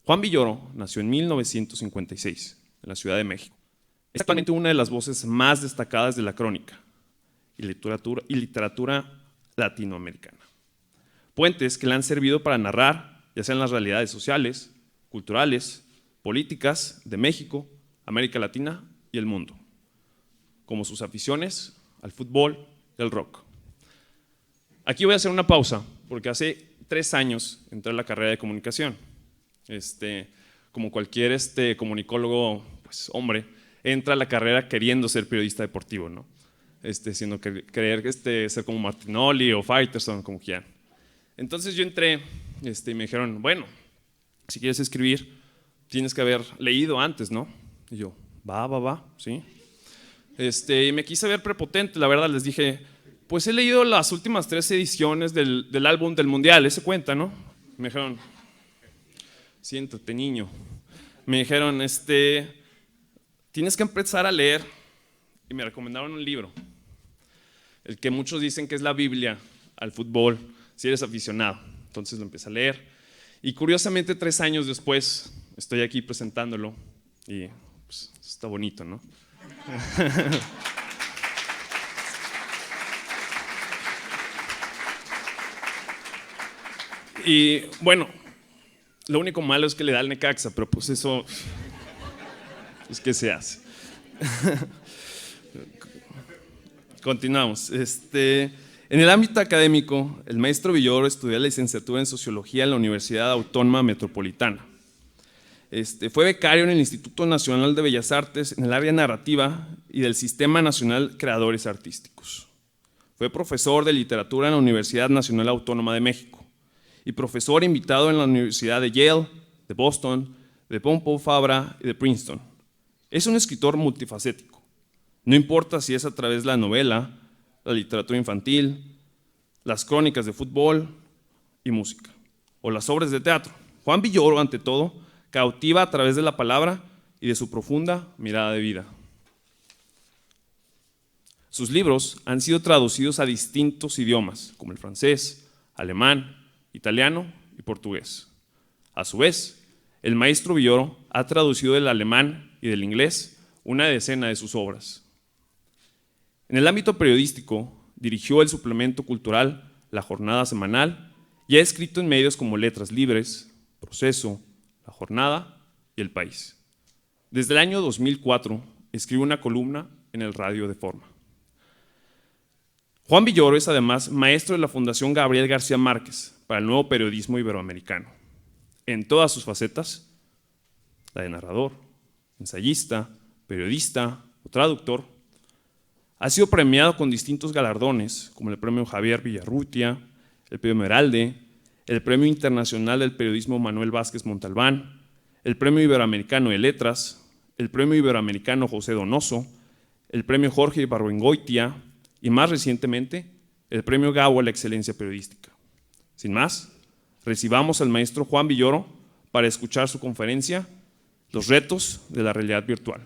Juan Villoro nació en 1956 en la Ciudad de México. Es actualmente una de las voces más destacadas de la crónica y literatura latinoamericana. Puentes que le han servido para narrar, ya sean las realidades sociales, culturales, políticas de México, América Latina y el mundo, como sus aficiones al fútbol y al rock. Aquí voy a hacer una pausa, porque hace 3 años entré a la carrera de comunicación. Como cualquier comunicólogo, pues, hombre, entra a la carrera queriendo ser periodista deportivo, ¿no? Sino querer ser como Martinoli o Faitelson, como quieran. Entonces yo entré y me dijeron, bueno, si quieres escribir, tienes que haber leído antes, ¿no? Y yo, va, sí. Y me quise ver prepotente, la verdad, les dije, pues he leído las últimas 3 ediciones del álbum del Mundial, ese cuenta, ¿no? Me dijeron, siéntate, niño. Me dijeron, tienes que empezar a leer, y me recomendaron un libro, el que muchos dicen que es la Biblia al fútbol, si eres aficionado. Entonces lo empecé a leer, y curiosamente 3 años después estoy aquí presentándolo, y pues, está bonito, ¿no? Y bueno, lo único malo es que le da al Necaxa, pero pues eso es que se hace. Continuamos. En el ámbito académico, el maestro Villoro estudió la licenciatura en Sociología en la Universidad Autónoma Metropolitana. Fue becario en el Instituto Nacional de Bellas Artes en el área narrativa y del Sistema Nacional Creadores Artísticos. Fue profesor de literatura en la Universidad Nacional Autónoma de México y profesor invitado en la Universidad de Yale, de Boston, de Pompeu Fabra y de Princeton. Es un escritor multifacético. No importa si es a través de la novela, la literatura infantil, las crónicas de fútbol y música, o las obras de teatro. Juan Villoro, ante todo, cautiva a través de la palabra y de su profunda mirada de vida. Sus libros han sido traducidos a distintos idiomas, como el francés, alemán, italiano y portugués. A su vez, el maestro Villoro ha traducido del alemán y del inglés una decena de sus obras. En el ámbito periodístico, dirigió el suplemento cultural La Jornada Semanal y ha escrito en medios como Letras Libres, Proceso, La Jornada y El País. Desde el año 2004 escribe una columna en el Radio de Forma. Juan Villoro es además maestro de la Fundación Gabriel García Márquez para el nuevo periodismo iberoamericano, en todas sus facetas, la de narrador, ensayista, periodista o traductor. Ha sido premiado con distintos galardones, como el Premio Javier Villarrutia, el Premio Meralde, el Premio Internacional del Periodismo Manuel Vázquez Montalbán, el Premio Iberoamericano de Letras, el Premio Iberoamericano José Donoso, el Premio Jorge Ibargüengoitia y más recientemente el Premio Gabo a la Excelencia Periodística. Sin más, recibamos al maestro Juan Villoro para escuchar su conferencia Los retos de la realidad virtual.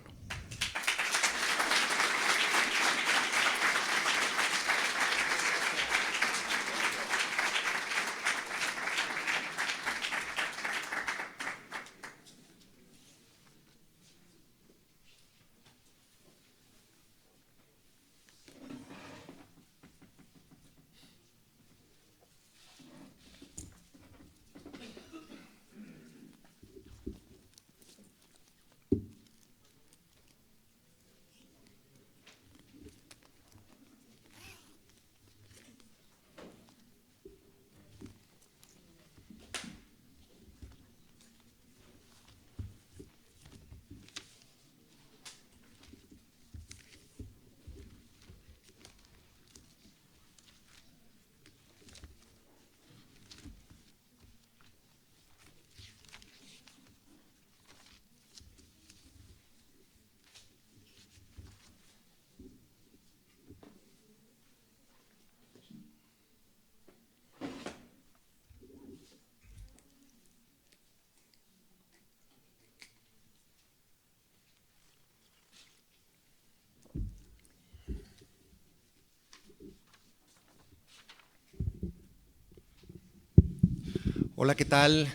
Hola, ¿qué tal?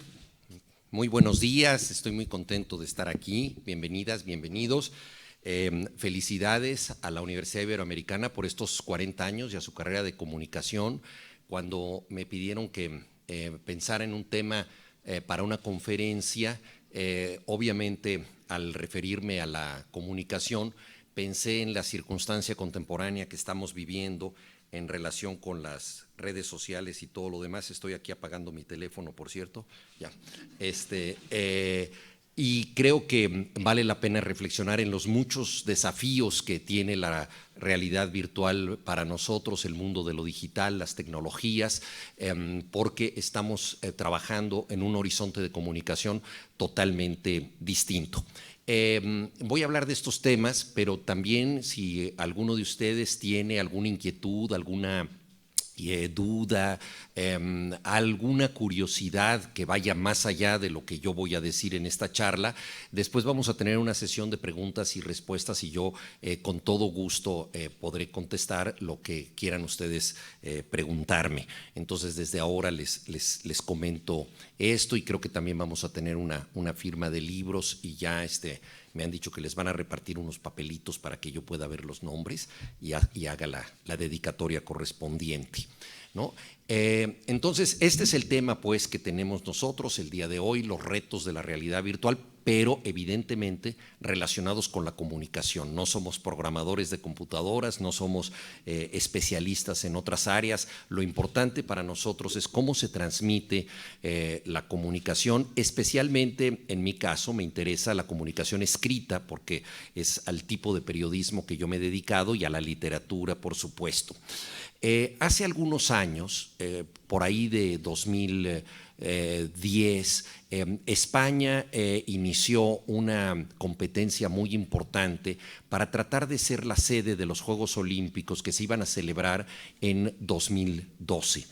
Muy buenos días, estoy muy contento de estar aquí. Bienvenidas, bienvenidos. Felicidades a la Universidad Iberoamericana por estos 40 años y a su carrera de comunicación. Cuando me pidieron que pensara en un tema para una conferencia, obviamente al referirme a la comunicación, pensé en la circunstancia contemporánea que estamos viviendo en relación con las redes sociales y todo lo demás. Estoy aquí apagando mi teléfono, por cierto. Ya. Y creo que vale la pena reflexionar en los muchos desafíos que tiene la realidad virtual para nosotros, el mundo de lo digital, las tecnologías, porque estamos trabajando en un horizonte de comunicación totalmente distinto. Voy a hablar de estos temas, pero también si alguno de ustedes tiene alguna inquietud, alguna duda, alguna curiosidad que vaya más allá de lo que yo voy a decir en esta charla, después vamos a tener una sesión de preguntas y respuestas y yo con todo gusto podré contestar lo que quieran ustedes preguntarme. Entonces desde ahora les comento esto, y creo que también vamos a tener una firma de libros, y ya me han dicho que les van a repartir unos papelitos para que yo pueda ver los nombres y haga la dedicatoria correspondiente, ¿no? Entonces, este es el tema pues que tenemos nosotros el día de hoy, los retos de la realidad virtual, pero evidentemente relacionados con la comunicación. No somos programadores de computadoras, no somos especialistas en otras áreas. Lo importante para nosotros es cómo se transmite la comunicación, especialmente en mi caso me interesa la comunicación escrita, porque es al tipo de periodismo que yo me he dedicado, y a la literatura, por supuesto. Hace algunos años, por ahí de 2010, España inició una competencia muy importante para tratar de ser la sede de los Juegos Olímpicos que se iban a celebrar en 2012.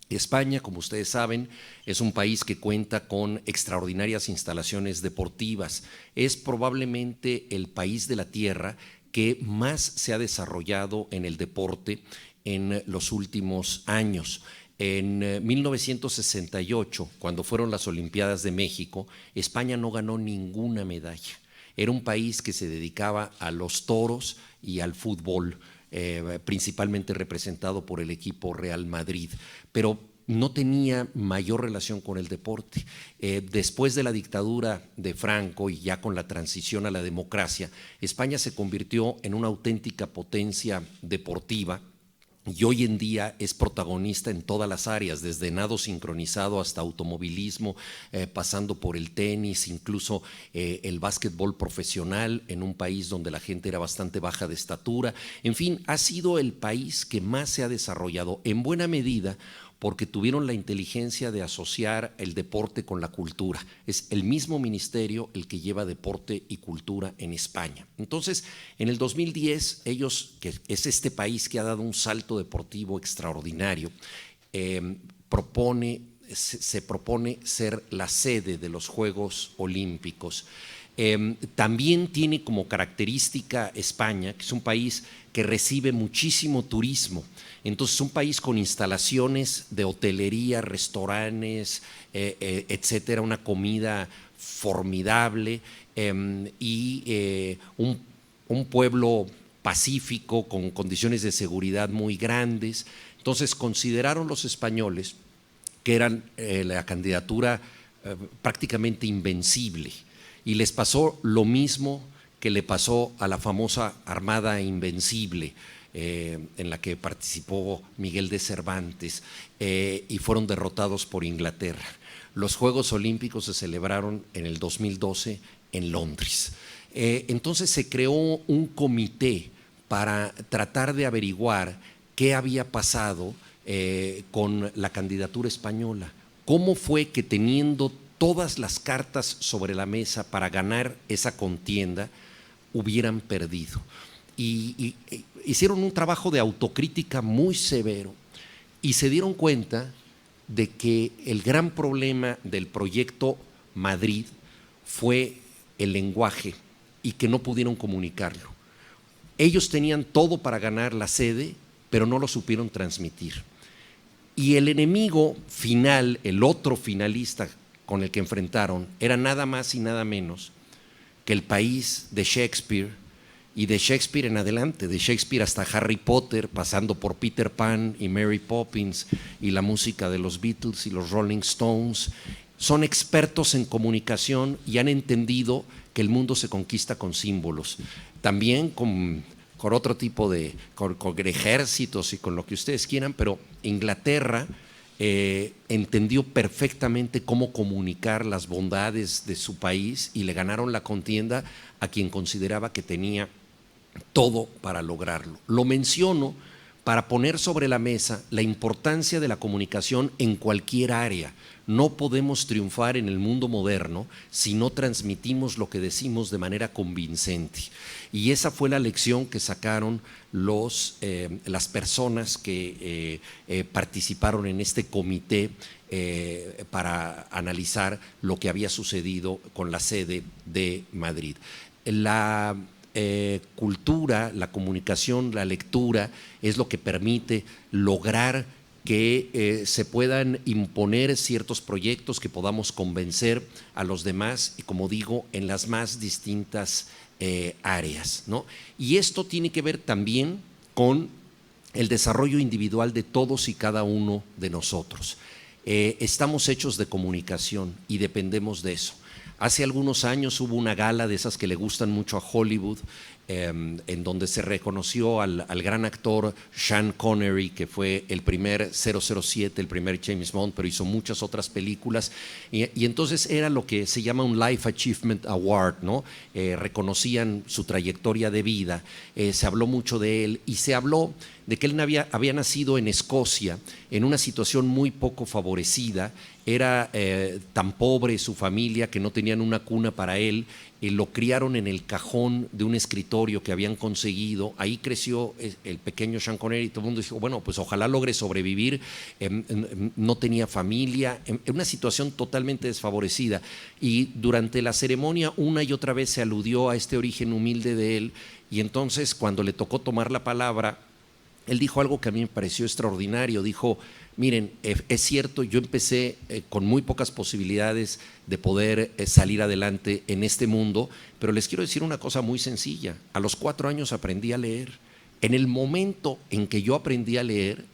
España, como ustedes saben, es un país que cuenta con extraordinarias instalaciones deportivas. Es probablemente el país de la Tierra que más se ha desarrollado en el deporte en los últimos años. En 1968, cuando fueron las Olimpiadas de México, España no ganó ninguna medalla. Era un país que se dedicaba a los toros y al fútbol, principalmente representado por el equipo Real Madrid, pero no tenía mayor relación con el deporte. Después de la dictadura de Franco y ya con la transición a la democracia, España se convirtió en una auténtica potencia deportiva, y hoy en día es protagonista en todas las áreas, desde nado sincronizado hasta automovilismo, pasando por el tenis, incluso el básquetbol profesional, en un país donde la gente era bastante baja de estatura. En fin, ha sido el país que más se ha desarrollado, en buena medida porque tuvieron la inteligencia de asociar el deporte con la cultura. Es el mismo ministerio el que lleva deporte y cultura en España. Entonces, en el 2010, ellos, que es este país que ha dado un salto deportivo extraordinario, se propone ser la sede de los Juegos Olímpicos. También tiene como característica España, que es un país que recibe muchísimo turismo. Entonces es un país con instalaciones de hotelería, restaurantes, etcétera, una comida formidable, y un pueblo pacífico con condiciones de seguridad muy grandes. Entonces consideraron los españoles que eran la candidatura prácticamente invencible, y les pasó lo mismo que le pasó a la famosa Armada Invencible, en la que participó Miguel de Cervantes, y fueron derrotados por Inglaterra. Los Juegos Olímpicos se celebraron en el 2012 en Londres. Entonces se creó un comité para tratar de averiguar qué había pasado con la candidatura española. ¿Cómo fue que, teniendo todas las cartas sobre la mesa para ganar esa contienda, hubieran perdido? Y hicieron un trabajo de autocrítica muy severo y se dieron cuenta de que el gran problema del proyecto Madrid fue el lenguaje, y que no pudieron comunicarlo. Ellos tenían todo para ganar la sede, pero no lo supieron transmitir. Y el enemigo final, el otro finalista con el que enfrentaron era nada más y nada menos que el país de Shakespeare, y de Shakespeare en adelante, de Shakespeare hasta Harry Potter, pasando por Peter Pan y Mary Poppins y la música de los Beatles y los Rolling Stones. Son expertos en comunicación y han entendido que el mundo se conquista con símbolos, también con otro tipo de, con ejércitos y con lo que ustedes quieran, pero Inglaterra entendió perfectamente cómo comunicar las bondades de su país y le ganaron la contienda a quien consideraba que tenía todo para lograrlo. Lo menciono para poner sobre la mesa la importancia de la comunicación en cualquier área. No podemos triunfar en el mundo moderno si no transmitimos lo que decimos de manera convincente. Y esa fue la lección que sacaron las personas que participaron en este comité para analizar lo que había sucedido con la sede de Madrid. La cultura, la comunicación, la lectura es lo que permite lograr que se puedan imponer ciertos proyectos, que podamos convencer a los demás, y como digo, en las más distintas áreas, ¿no? Y esto tiene que ver también con el desarrollo individual de todos y cada uno de nosotros. Estamos hechos de comunicación y dependemos de eso. Hace algunos años hubo una gala de esas que le gustan mucho a Hollywood, en donde se reconoció al gran actor Sean Connery, que fue el primer 007, el primer James Bond, pero hizo muchas otras películas, y entonces era lo que se llama un Life Achievement Award, ¿no? Reconocían su trayectoria de vida, se habló mucho de él, y se habló de que él había nacido en Escocia, en una situación muy poco favorecida. Era tan pobre su familia que no tenían una cuna para él, lo criaron en el cajón de un escritorio que habían conseguido. Ahí creció el pequeño Sean Connery, y todo el mundo dijo, bueno, pues ojalá logre sobrevivir. No tenía familia, en una situación totalmente desfavorecida, y durante la ceremonia una y otra vez se aludió a este origen humilde de él, y entonces cuando le tocó tomar la palabra, él dijo algo que a mí me pareció extraordinario. Dijo, miren, es cierto, yo empecé con muy pocas posibilidades de poder salir adelante en este mundo, pero les quiero decir una cosa muy sencilla. A los 4 años aprendí a leer. En el momento en que yo aprendí a leer,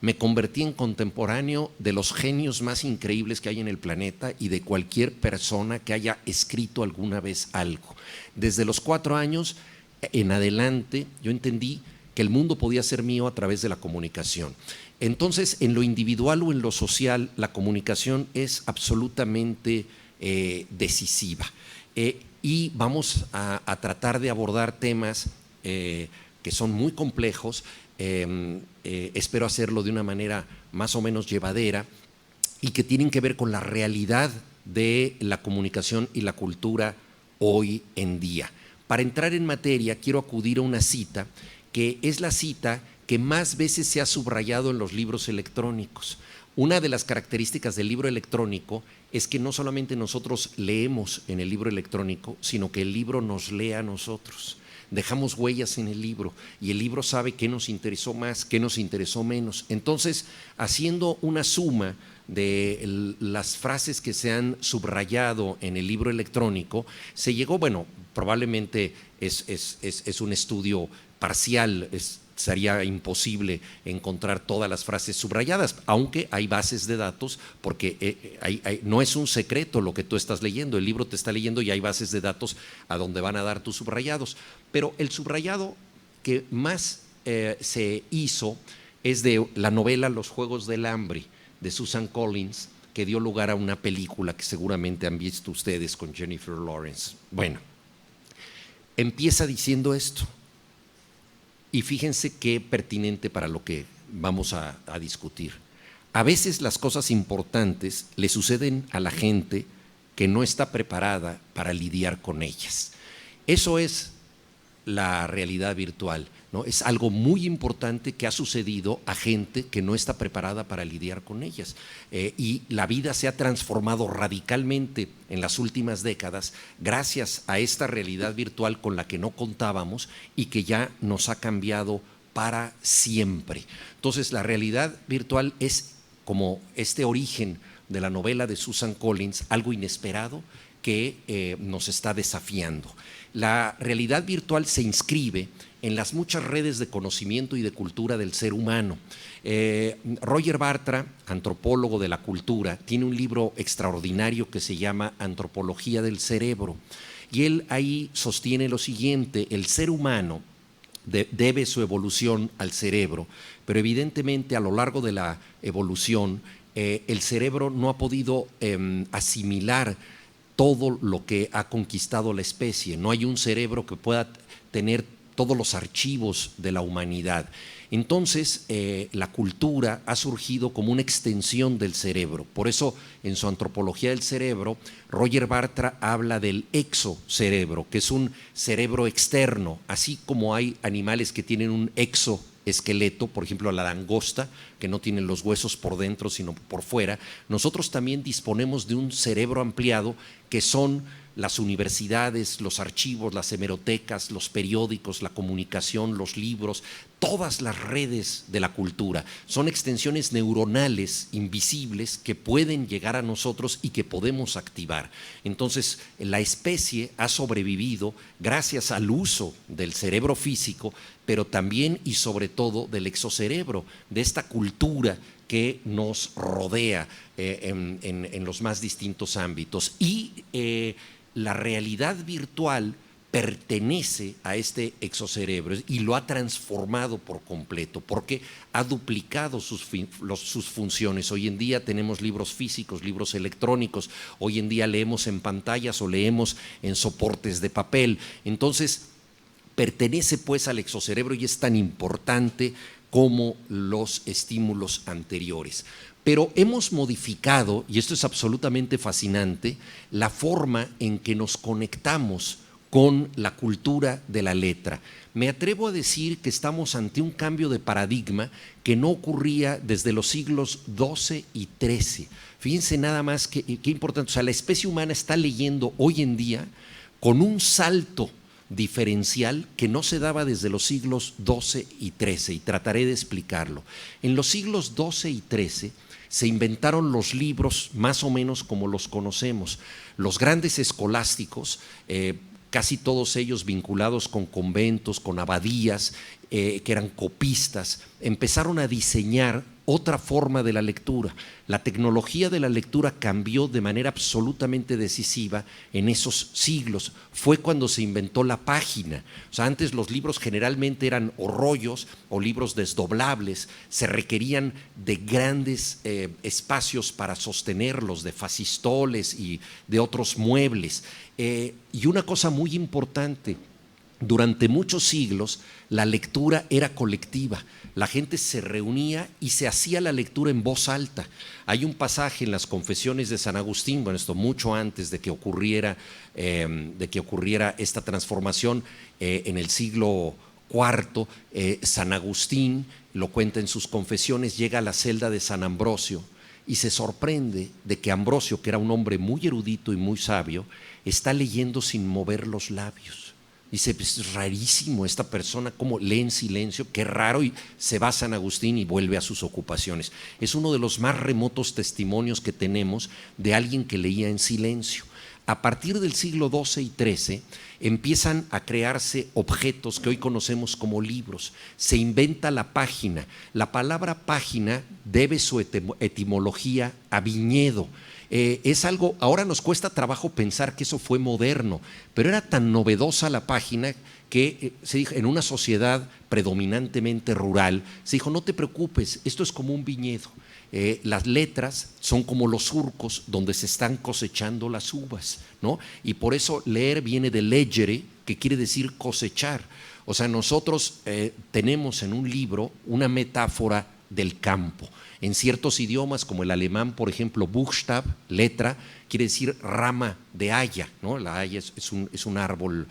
me convertí en contemporáneo de los genios más increíbles que hay en el planeta y de cualquier persona que haya escrito alguna vez algo. Desde los 4 años en adelante, yo entendí que el mundo podía ser mío a través de la comunicación. Entonces, en lo individual o en lo social, la comunicación es absolutamente decisiva. Y vamos a tratar de abordar temas que son muy complejos. Espero hacerlo de una manera más o menos llevadera, y que tienen que ver con la realidad de la comunicación y la cultura hoy en día. Para entrar en materia, quiero acudir a una cita que es la cita que más veces se ha subrayado en los libros electrónicos. Una de las características del libro electrónico es que no solamente nosotros leemos en el libro electrónico, sino que el libro nos lee a nosotros. Dejamos huellas en el libro y el libro sabe qué nos interesó más, qué nos interesó menos. Entonces, haciendo una suma de las frases que se han subrayado en el libro electrónico, se llegó, bueno, probablemente es un estudio parcial, sería imposible encontrar todas las frases subrayadas, aunque hay bases de datos, porque no es un secreto lo que tú estás leyendo, el libro te está leyendo y hay bases de datos a donde van a dar tus subrayados. Pero el subrayado que más se hizo es de la novela Los Juegos del Hambre, de Susan Collins, que dio lugar a una película que seguramente han visto ustedes con Jennifer Lawrence. Bueno, empieza diciendo esto. Y fíjense qué pertinente para lo que vamos a discutir. A veces las cosas importantes le suceden a la gente que no está preparada para lidiar con ellas. Eso es la realidad virtual, ¿no? Es algo muy importante que ha sucedido a gente que no está preparada para lidiar con ellas. Y la vida se ha transformado radicalmente en las últimas décadas gracias a esta realidad virtual con la que no contábamos y que ya nos ha cambiado para siempre. Entonces, la realidad virtual es como este origen de la novela de Susan Collins, algo inesperado que nos está desafiando. La realidad virtual se inscribe en las muchas redes de conocimiento y de cultura del ser humano. Roger Bartra, antropólogo de la cultura, tiene un libro extraordinario que se llama Antropología del Cerebro, y él ahí sostiene lo siguiente: el ser humano debe su evolución al cerebro, pero evidentemente a lo largo de la evolución el cerebro no ha podido asimilar todo lo que ha conquistado la especie. No hay un cerebro que pueda tener todos los archivos de la humanidad. Entonces, la cultura ha surgido como una extensión del cerebro. Por eso, en su Antropología del Cerebro, Roger Bartra habla del exocerebro, que es un cerebro externo, así como hay animales que tienen un exoesqueleto, por ejemplo la langosta, que no tiene los huesos por dentro sino por fuera. Nosotros también disponemos de un cerebro ampliado, que son las universidades, los archivos, las hemerotecas, los periódicos, la comunicación, los libros, todas las redes de la cultura. Son extensiones neuronales invisibles que pueden llegar a nosotros y que podemos activar. Entonces, la especie ha sobrevivido gracias al uso del cerebro físico, pero también y sobre todo del exocerebro, de esta cultura que nos rodea en los más distintos ámbitos. Y la realidad virtual pertenece a este exocerebro y lo ha transformado por completo, porque ha duplicado sus funciones. Hoy en día tenemos libros físicos, libros electrónicos, hoy en día leemos en pantallas o leemos en soportes de papel. Entonces, pertenece pues al exocerebro y es tan importante como los estímulos anteriores. Pero hemos modificado, y esto es absolutamente fascinante, la forma en que nos conectamos con la cultura de la letra. Me atrevo a decir que estamos ante un cambio de paradigma que no ocurría desde los siglos XII y XIII. Fíjense nada más qué importante. O sea, la especie humana está leyendo hoy en día con un salto diferencial que no se daba desde los siglos XII y XIII, y trataré de explicarlo. En los siglos XII y XIII se inventaron los libros más o menos como los conocemos. Los grandes escolásticos, casi todos ellos vinculados con conventos, con abadías, que eran copistas, empezaron a diseñar otra forma de la lectura. La tecnología de la lectura cambió de manera absolutamente decisiva en esos siglos. Fue cuando se inventó la página. O sea, antes los libros generalmente eran o rollos o libros desdoblables, se requerían de grandes espacios para sostenerlos, de facistoles y de otros muebles. Y una cosa muy importante: durante muchos siglos la lectura era colectiva. La gente se reunía y se hacía la lectura en voz alta. Hay un pasaje en las Confesiones de San Agustín, bueno, esto mucho antes de que ocurriera esta transformación en el siglo IV. San Agustín lo cuenta en sus Confesiones, llega a la celda de San Ambrosio y se sorprende de que Ambrosio, que era un hombre muy erudito y muy sabio, está leyendo sin mover los labios. Dice, pues es rarísimo esta persona, cómo lee en silencio, qué raro, y se va a San Agustín y vuelve a sus ocupaciones. Es uno de los más remotos testimonios que tenemos de alguien que leía en silencio. A partir del siglo XII y XIII empiezan a crearse objetos que hoy conocemos como libros. Se inventa la página. La palabra página debe su etimología a viñedo. Es algo, ahora nos cuesta trabajo pensar que eso fue moderno, pero era tan novedosa la página que se dijo, en una sociedad predominantemente rural, se dijo, no te preocupes, esto es como un viñedo. Las letras son como los surcos donde se están cosechando las uvas, ¿no? Y por eso leer viene de leggere, que quiere decir cosechar. O sea, nosotros tenemos en un libro una metáfora del campo. En ciertos idiomas, como el alemán, por ejemplo, Buchstab, letra, quiere decir rama de haya, ¿no? La haya es un árbol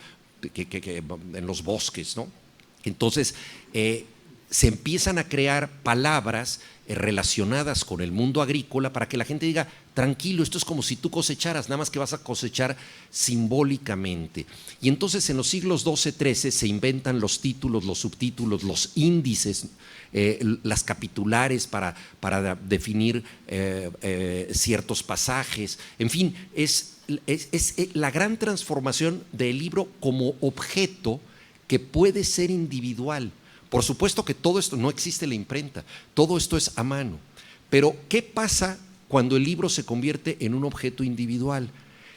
que en los bosques, ¿no? Entonces, se empiezan a crear palabras relacionadas con el mundo agrícola para que la gente diga, tranquilo, esto es como si tú cosecharas, nada más que vas a cosechar simbólicamente. Y entonces en los siglos XII, XIII se inventan los títulos, los subtítulos, los índices, las capitulares para definir ciertos pasajes. En fin, es la gran transformación del libro como objeto que puede ser individual. Por supuesto que todo esto, no existe la imprenta, todo esto es a mano. Pero ¿qué pasa cuando el libro se convierte en un objeto individual?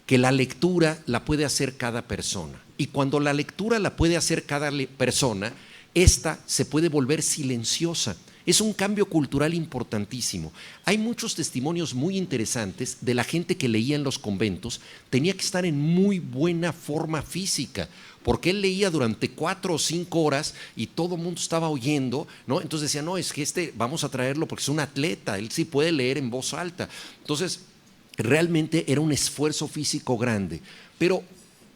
Que la lectura la puede hacer cada persona. Y cuando la lectura la puede hacer cada persona, esta se puede volver silenciosa. Es un cambio cultural importantísimo. Hay muchos testimonios muy interesantes de la gente que leía en los conventos. Tenía que estar en muy buena forma física, porque él leía durante 4 o 5 horas y todo el mundo estaba oyendo, ¿no? Entonces decía, no, es que vamos a traerlo porque es un atleta, él sí puede leer en voz alta. Entonces, realmente era un esfuerzo físico grande. Pero,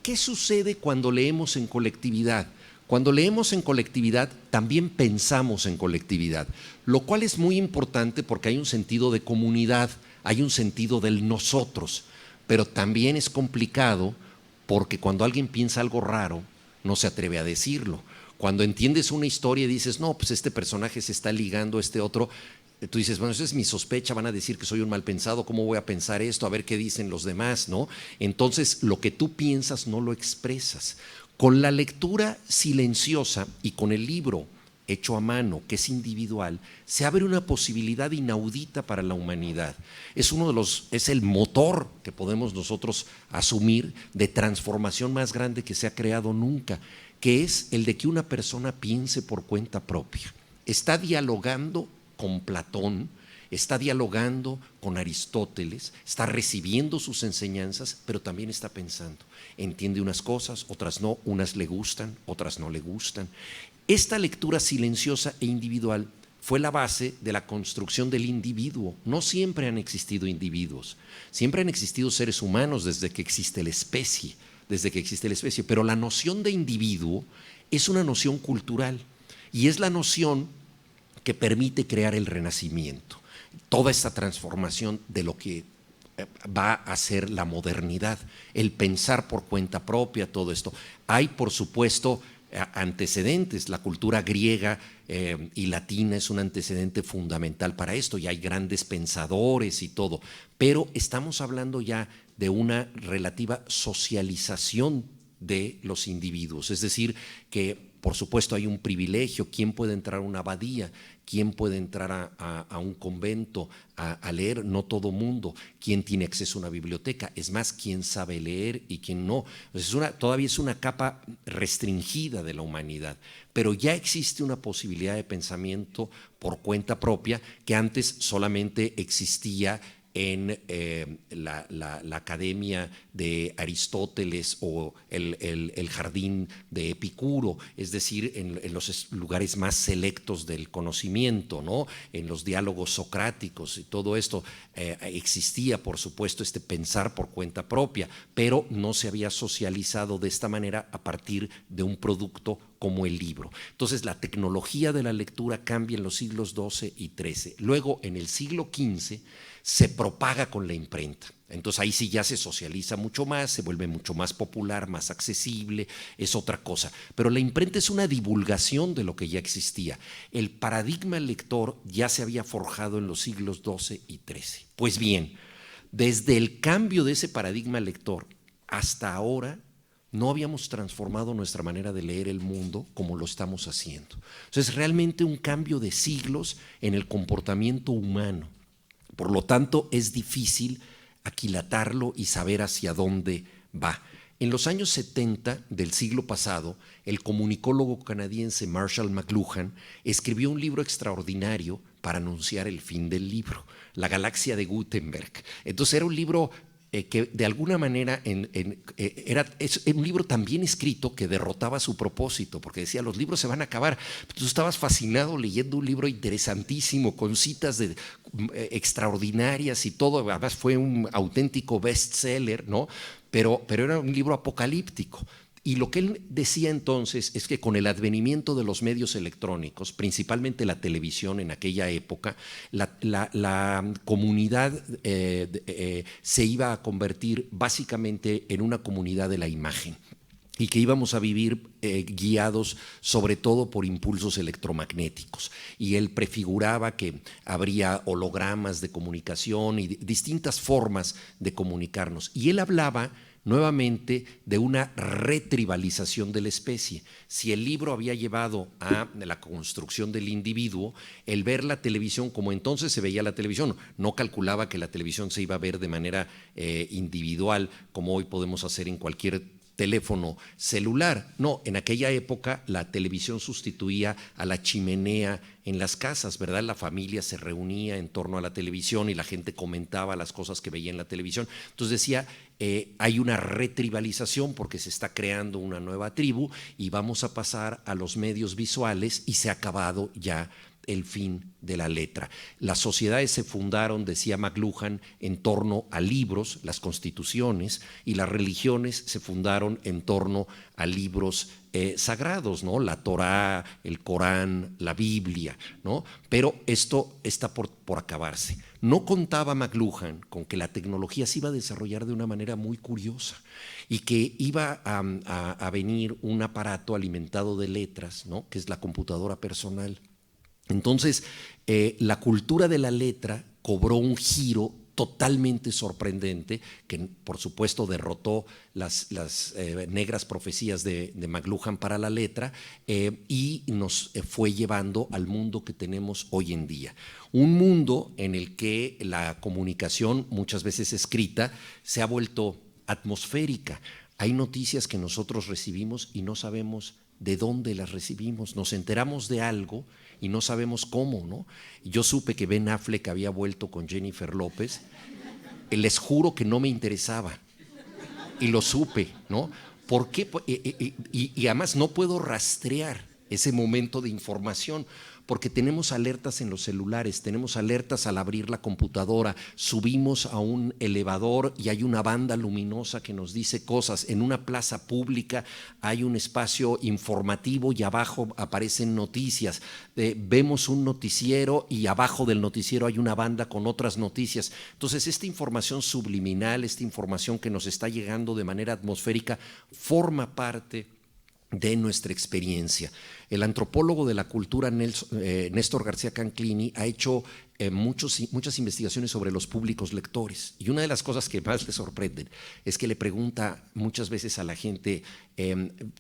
¿qué sucede cuando leemos en colectividad? Cuando leemos en colectividad, también pensamos en colectividad, lo cual es muy importante porque hay un sentido de comunidad, hay un sentido del nosotros, pero también es complicado porque cuando alguien piensa algo raro, no se atreve a decirlo. Cuando entiendes una historia y dices, no, pues este personaje se está ligando a este otro, tú dices, bueno, esa es mi sospecha, van a decir que soy un mal pensado, ¿cómo voy a pensar esto? A ver qué dicen los demás, ¿no? Entonces, lo que tú piensas no lo expresas. Con la lectura silenciosa y con el libro hecho a mano, que es individual, se abre una posibilidad inaudita para la humanidad. Es el motor que podemos nosotros asumir de transformación más grande que se ha creado nunca, que es el de que una persona piense por cuenta propia. Está dialogando con Platón, está dialogando con Aristóteles, está recibiendo sus enseñanzas, pero también está pensando. Entiende unas cosas, otras no, unas le gustan, otras no le gustan. Esta lectura silenciosa e individual fue la base de la construcción del individuo. No siempre han existido individuos, siempre han existido seres humanos desde que existe la especie, pero la noción de individuo es una noción cultural y es la noción que permite crear el Renacimiento, toda esta transformación de lo que va a ser la modernidad, el pensar por cuenta propia, todo esto. Hay, por supuesto, antecedentes, la cultura griega y latina es un antecedente fundamental para esto, y hay grandes pensadores y todo, pero estamos hablando ya de una relativa socialización de los individuos, es decir, que por supuesto hay un privilegio, quién puede entrar a una abadía, quién puede entrar a un convento a leer, no todo mundo, quién tiene acceso a una biblioteca, es más, quién sabe leer y quién no. Todavía es una capa restringida de la humanidad, pero ya existe una posibilidad de pensamiento por cuenta propia que antes solamente existía en la academia de Aristóteles o el jardín de Epicuro, es decir, en los lugares más selectos del conocimiento, ¿no? En los diálogos socráticos y todo esto existía, por supuesto, este pensar por cuenta propia, pero no se había socializado de esta manera a partir de un producto como el libro. Entonces, la tecnología de la lectura cambia en los siglos XII y XIII. Luego, en el siglo XV, se propaga con la imprenta. Entonces ahí sí ya se socializa mucho más, se vuelve mucho más popular, más accesible, es otra cosa. Pero la imprenta es una divulgación de lo que ya existía. El paradigma lector ya se había forjado en los siglos XII y XIII. Pues bien, desde el cambio de ese paradigma lector hasta ahora, no habíamos transformado nuestra manera de leer el mundo como lo estamos haciendo. Entonces, es realmente un cambio de siglos en el comportamiento humano. Por lo tanto, es difícil aquilatarlo y saber hacia dónde va. En los años 70 del siglo pasado, el comunicólogo canadiense Marshall McLuhan escribió un libro extraordinario para anunciar el fin del libro, La Galaxia de Gutenberg. Entonces era un libro que de alguna manera es un libro tan bien escrito que derrotaba su propósito, porque decía, los libros se van a acabar. Tú estabas fascinado leyendo un libro interesantísimo, con citas extraordinarias y todo, además fue un auténtico bestseller, ¿no? Pero era un libro apocalíptico. Y lo que él decía entonces es que con el advenimiento de los medios electrónicos, principalmente la televisión en aquella época, la comunidad se iba a convertir básicamente en una comunidad de la imagen, y que íbamos a vivir guiados sobre todo por impulsos electromagnéticos. Y él prefiguraba que habría hologramas de comunicación y distintas formas de comunicarnos. Y él hablaba nuevamente de una retribalización de la especie. Si el libro había llevado a la construcción del individuo, el ver la televisión como entonces se veía la televisión, no calculaba que la televisión se iba a ver de manera individual, como hoy podemos hacer en cualquier teléfono celular. No, en aquella época la televisión sustituía a la chimenea en las casas, ¿verdad? La familia se reunía en torno a la televisión y la gente comentaba las cosas que veía en la televisión. Entonces decía, hay una retribalización porque se está creando una nueva tribu y vamos a pasar a los medios visuales y se ha acabado ya el fin de la letra. Las sociedades se fundaron, decía McLuhan, en torno a libros, las constituciones, y las religiones se fundaron en torno a libros sagrados, ¿no? La Torá, el Corán, la Biblia, ¿no? Pero esto está por acabarse. No contaba McLuhan con que la tecnología se iba a desarrollar de una manera muy curiosa y que iba a venir un aparato alimentado de letras, ¿no? Que es la computadora personal. Entonces, la cultura de la letra cobró un giro totalmente sorprendente, que por supuesto derrotó las negras profecías de McLuhan para la letra y nos fue llevando al mundo que tenemos hoy en día. Un mundo en el que la comunicación, muchas veces escrita, se ha vuelto atmosférica. Hay noticias que nosotros recibimos y no sabemos de dónde las recibimos. Nos enteramos de algo y no sabemos cómo, ¿no? Yo supe que Ben Affleck había vuelto con Jennifer López. Les juro que no me interesaba y lo supe, ¿no? ¿Por qué? Y además no puedo rastrear ese momento de información porque tenemos alertas en los celulares, tenemos alertas al abrir la computadora, subimos a un elevador y hay una banda luminosa que nos dice cosas, en una plaza pública hay un espacio informativo y abajo aparecen noticias, vemos un noticiero y abajo del noticiero hay una banda con otras noticias. Entonces esta información subliminal, esta información que nos está llegando de manera atmosférica forma parte de nuestra experiencia. El antropólogo de la cultura Néstor García Canclini ha hecho muchas investigaciones sobre los públicos lectores y una de las cosas que más le sorprenden es que le pregunta muchas veces a la gente,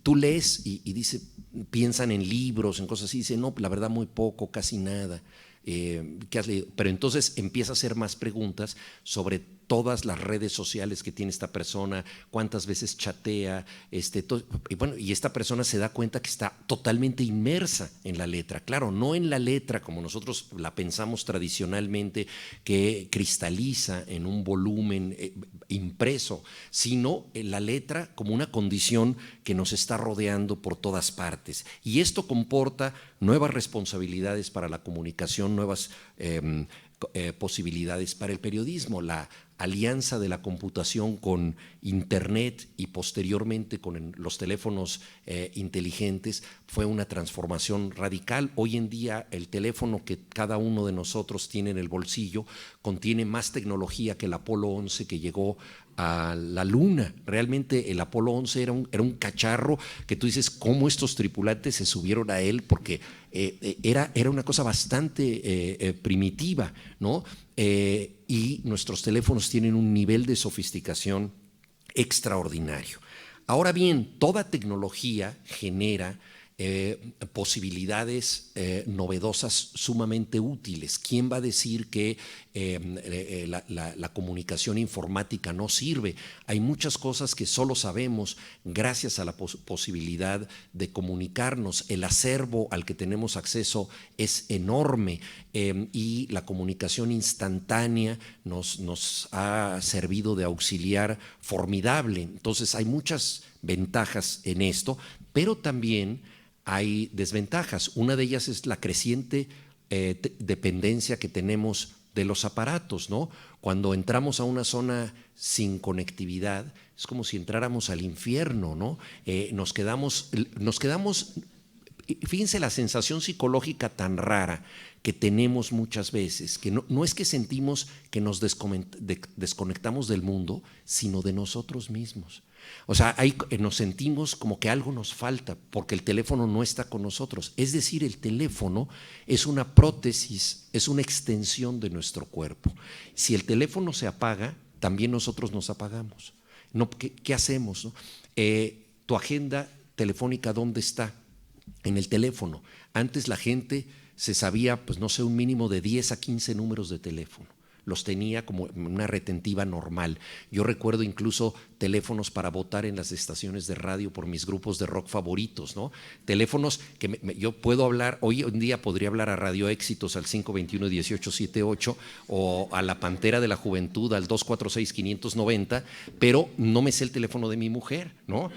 ¿tú lees? Y dice, piensan en libros, en cosas así, dice, no, la verdad muy poco, casi nada. ¿Qué has leído? Pero entonces empieza a hacer más preguntas sobre todas las redes sociales que tiene esta persona, cuántas veces chatea, y esta persona se da cuenta que está totalmente inmersa en la letra. Claro, no en la letra como nosotros la pensamos tradicionalmente, que cristaliza en un volumen impreso, sino en la letra como una condición que nos está rodeando por todas partes. Y esto comporta nuevas responsabilidades para la comunicación, nuevas posibilidades para el periodismo. La alianza de la computación con Internet y posteriormente con los teléfonos inteligentes fue una transformación radical. Hoy en día el teléfono que cada uno de nosotros tiene en el bolsillo contiene más tecnología que el Apolo 11 que llegó a la Luna. Realmente el Apolo 11 era un cacharro que tú dices, ¿cómo estos tripulantes se subieron a él? Porque era una cosa bastante primitiva, ¿no? Y nuestros teléfonos tienen un nivel de sofisticación extraordinario. Ahora bien, toda tecnología genera posibilidades novedosas sumamente útiles. ¿Quién va a decir que la comunicación informática no sirve? Hay muchas cosas que solo sabemos gracias a la posibilidad de comunicarnos. El acervo al que tenemos acceso es enorme y la comunicación instantánea nos ha servido de auxiliar formidable. Entonces hay muchas ventajas en esto, pero también hay desventajas. Una de ellas es la creciente dependencia que tenemos de los aparatos, ¿no? Cuando entramos a una zona sin conectividad, es como si entráramos al infierno, ¿no? Nos quedamos, fíjense la sensación psicológica tan rara que tenemos muchas veces, que no es que sentimos que nos desconectamos del mundo, sino de nosotros mismos. O sea, nos sentimos como que algo nos falta porque el teléfono no está con nosotros. Es decir, el teléfono es una prótesis, es una extensión de nuestro cuerpo. Si el teléfono se apaga, también nosotros nos apagamos. No, ¿qué hacemos, no? Tu agenda telefónica, ¿dónde está? En el teléfono. Antes la gente se sabía, pues no sé, un mínimo de 10 a 15 números de teléfono. Los tenía como una retentiva normal. Yo recuerdo incluso teléfonos para votar en las estaciones de radio por mis grupos de rock favoritos, ¿no? Teléfonos que yo puedo hablar, hoy en día podría hablar a Radio Éxitos al 521-1878 o a La Pantera de la Juventud al 246-590, pero no me sé el teléfono de mi mujer, ¿no?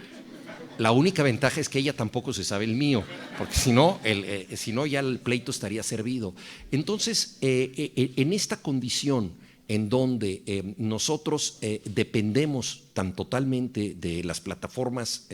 La única ventaja es que ella tampoco se sabe el mío, porque si no ya el pleito estaría servido. Entonces, en esta condición en donde nosotros dependemos tan totalmente de las plataformas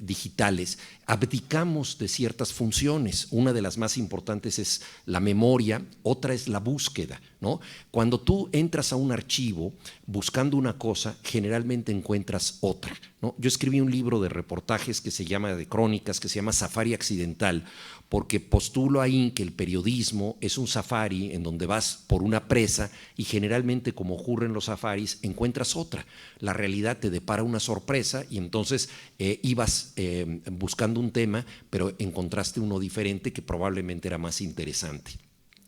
digitales, abdicamos de ciertas funciones. Una de las más importantes es la memoria, otra es la búsqueda, ¿no? Cuando tú entras a un archivo buscando una cosa, generalmente encuentras otra, ¿no? Yo escribí un libro de reportajes de crónicas, que se llama Safari Accidental, porque postulo ahí que el periodismo es un safari en donde vas por una presa y generalmente, como ocurre en los safaris, encuentras otra. La realidad te depara una sorpresa y entonces ibas buscando un tema, pero encontraste uno diferente que probablemente era más interesante.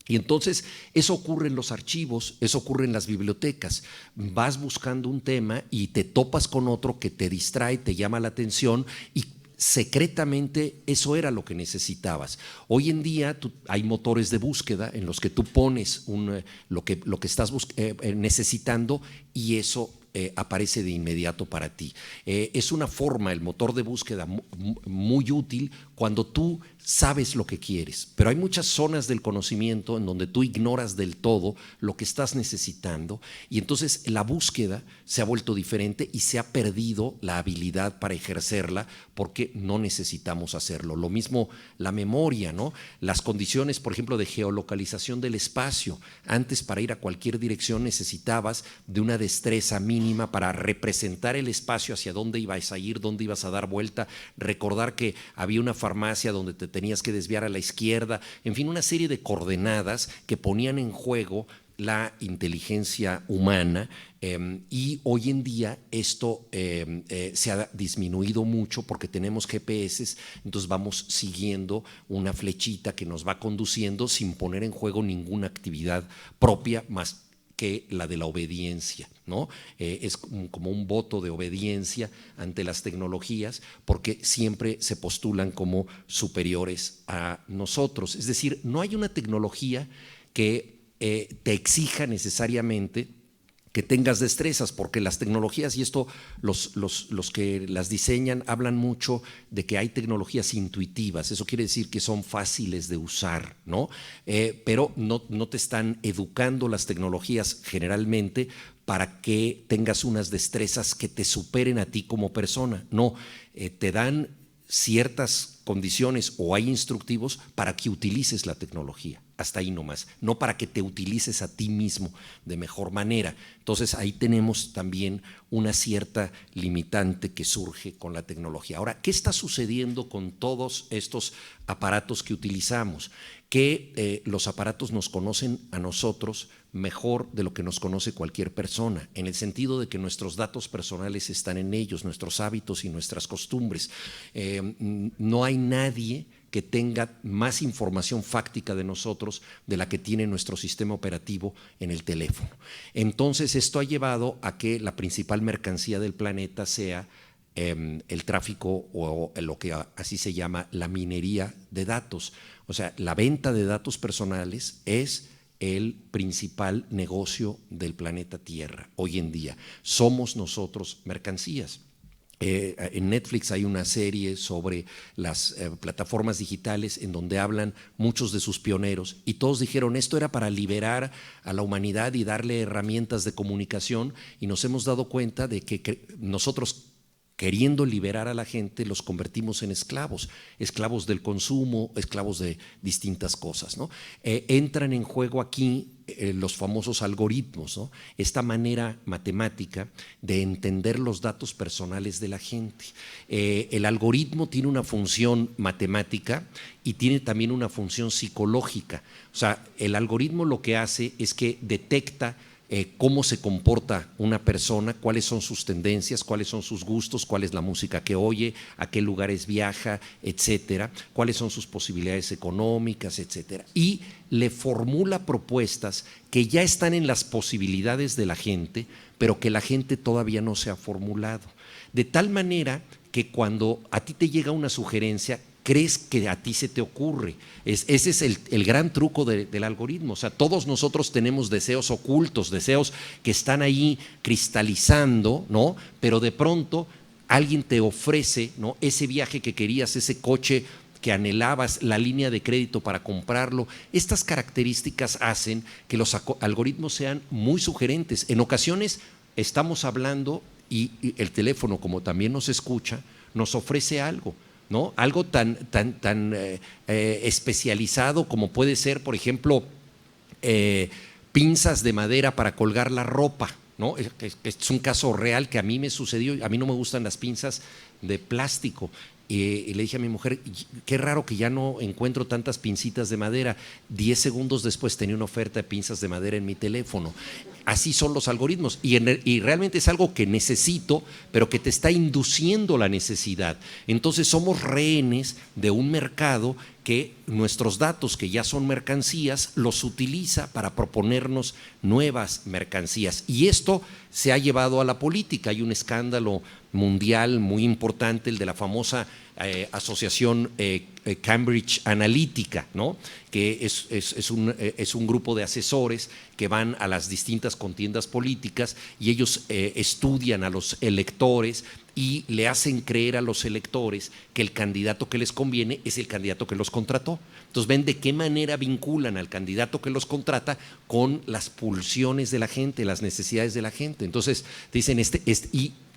Y entonces eso ocurre en los archivos, eso ocurre en las bibliotecas. Vas buscando un tema y te topas con otro que te distrae, te llama la atención y secretamente eso era lo que necesitabas. Hoy en día hay motores de búsqueda en los que tú pones lo que estás necesitando y eso aparece de inmediato para ti. Es una forma, el motor de búsqueda muy útil cuando tú sabes lo que quieres, pero hay muchas zonas del conocimiento en donde tú ignoras del todo lo que estás necesitando y entonces la búsqueda se ha vuelto diferente y se ha perdido la habilidad para ejercerla porque no necesitamos hacerlo. Lo mismo la memoria, ¿no? Las condiciones, por ejemplo, de geolocalización del espacio. Antes, para ir a cualquier dirección necesitabas de una destreza mínima para representar el espacio, hacia dónde ibas a ir, dónde ibas a dar vuelta, recordar que había una farmacia donde te tenías que desviar a la izquierda, en fin, una serie de coordenadas que ponían en juego la inteligencia humana y hoy en día esto se ha disminuido mucho porque tenemos GPS, entonces vamos siguiendo una flechita que nos va conduciendo sin poner en juego ninguna actividad propia más que la de la obediencia, ¿no? Es como un voto de obediencia ante las tecnologías porque siempre se postulan como superiores a nosotros. Es decir, no hay una tecnología que te exija necesariamente que tengas destrezas, porque las tecnologías, y esto los que las diseñan hablan mucho de que hay tecnologías intuitivas, eso quiere decir que son fáciles de usar, ¿no? Pero no te están educando las tecnologías generalmente para que tengas unas destrezas que te superen a ti como persona, no, te dan ciertas condiciones o hay instructivos para que utilices la tecnología, hasta ahí nomás, no para que te utilices a ti mismo de mejor manera. Entonces ahí tenemos también una cierta limitante que surge con la tecnología. Ahora, ¿qué está sucediendo con todos estos aparatos que utilizamos? Que los aparatos nos conocen a nosotros mejor de lo que nos conoce cualquier persona, en el sentido de que nuestros datos personales están en ellos, nuestros hábitos y nuestras costumbres. No hay nadie que tenga más información fáctica de nosotros de la que tiene nuestro sistema operativo en el teléfono. Entonces, esto ha llevado a que la principal mercancía del planeta sea el tráfico o lo que así se llama la minería de datos. O sea, la venta de datos personales es el principal negocio del planeta Tierra hoy en día. Somos nosotros mercancías. En Netflix hay una serie sobre las plataformas digitales en donde hablan muchos de sus pioneros y todos dijeron esto era para liberar a la humanidad y darle herramientas de comunicación, y nos hemos dado cuenta de que nosotros, queriendo liberar a la gente, los convertimos en esclavos, esclavos del consumo, esclavos de distintas cosas, ¿no? Entran en juego aquí los famosos algoritmos, ¿no? Esta manera matemática de entender los datos personales de la gente. El algoritmo tiene una función matemática y tiene también una función psicológica. O sea, el algoritmo lo que hace es que detecta cómo se comporta una persona, cuáles son sus tendencias, cuáles son sus gustos, cuál es la música que oye, a qué lugares viaja, etcétera, cuáles son sus posibilidades económicas, etcétera. Y le formula propuestas que ya están en las posibilidades de la gente, pero que la gente todavía no se ha formulado. De tal manera que cuando a ti te llega una sugerencia, crees que a ti se te ocurre. Ese es el gran truco del algoritmo. O sea, todos nosotros tenemos deseos ocultos, deseos que están ahí cristalizando, ¿no? Pero de pronto alguien te ofrece, ¿no?, ese viaje que querías, ese coche que anhelabas, la línea de crédito para comprarlo. Estas características hacen que los algoritmos sean muy sugerentes. En ocasiones estamos hablando y el teléfono, como también nos escucha, nos ofrece algo, ¿no? Algo tan especializado como puede ser, por ejemplo, pinzas de madera para colgar la ropa, ¿no? Es un caso real que a mí me sucedió. A mí no me gustan las pinzas de plástico. Y le dije a mi mujer, qué raro que ya no encuentro tantas pincitas de madera. 10 segundos después tenía una oferta de pinzas de madera en mi teléfono. Así son los algoritmos y realmente es algo que necesito, pero que te está induciendo la necesidad. Entonces somos rehenes de un mercado que nuestros datos, que ya son mercancías, los utiliza para proponernos nuevas mercancías. Y esto se ha llevado a la política. Hay un escándalo mundial muy importante, el de la famosa asociación Cambridge Analytica, ¿no? Que es un grupo de asesores que van a las distintas contiendas políticas y ellos estudian a los electores y le hacen creer a los electores que el candidato que les conviene es el candidato que los contrató. Entonces ven de qué manera vinculan al candidato que los contrata con las pulsiones de la gente, las necesidades de la gente. Entonces dicen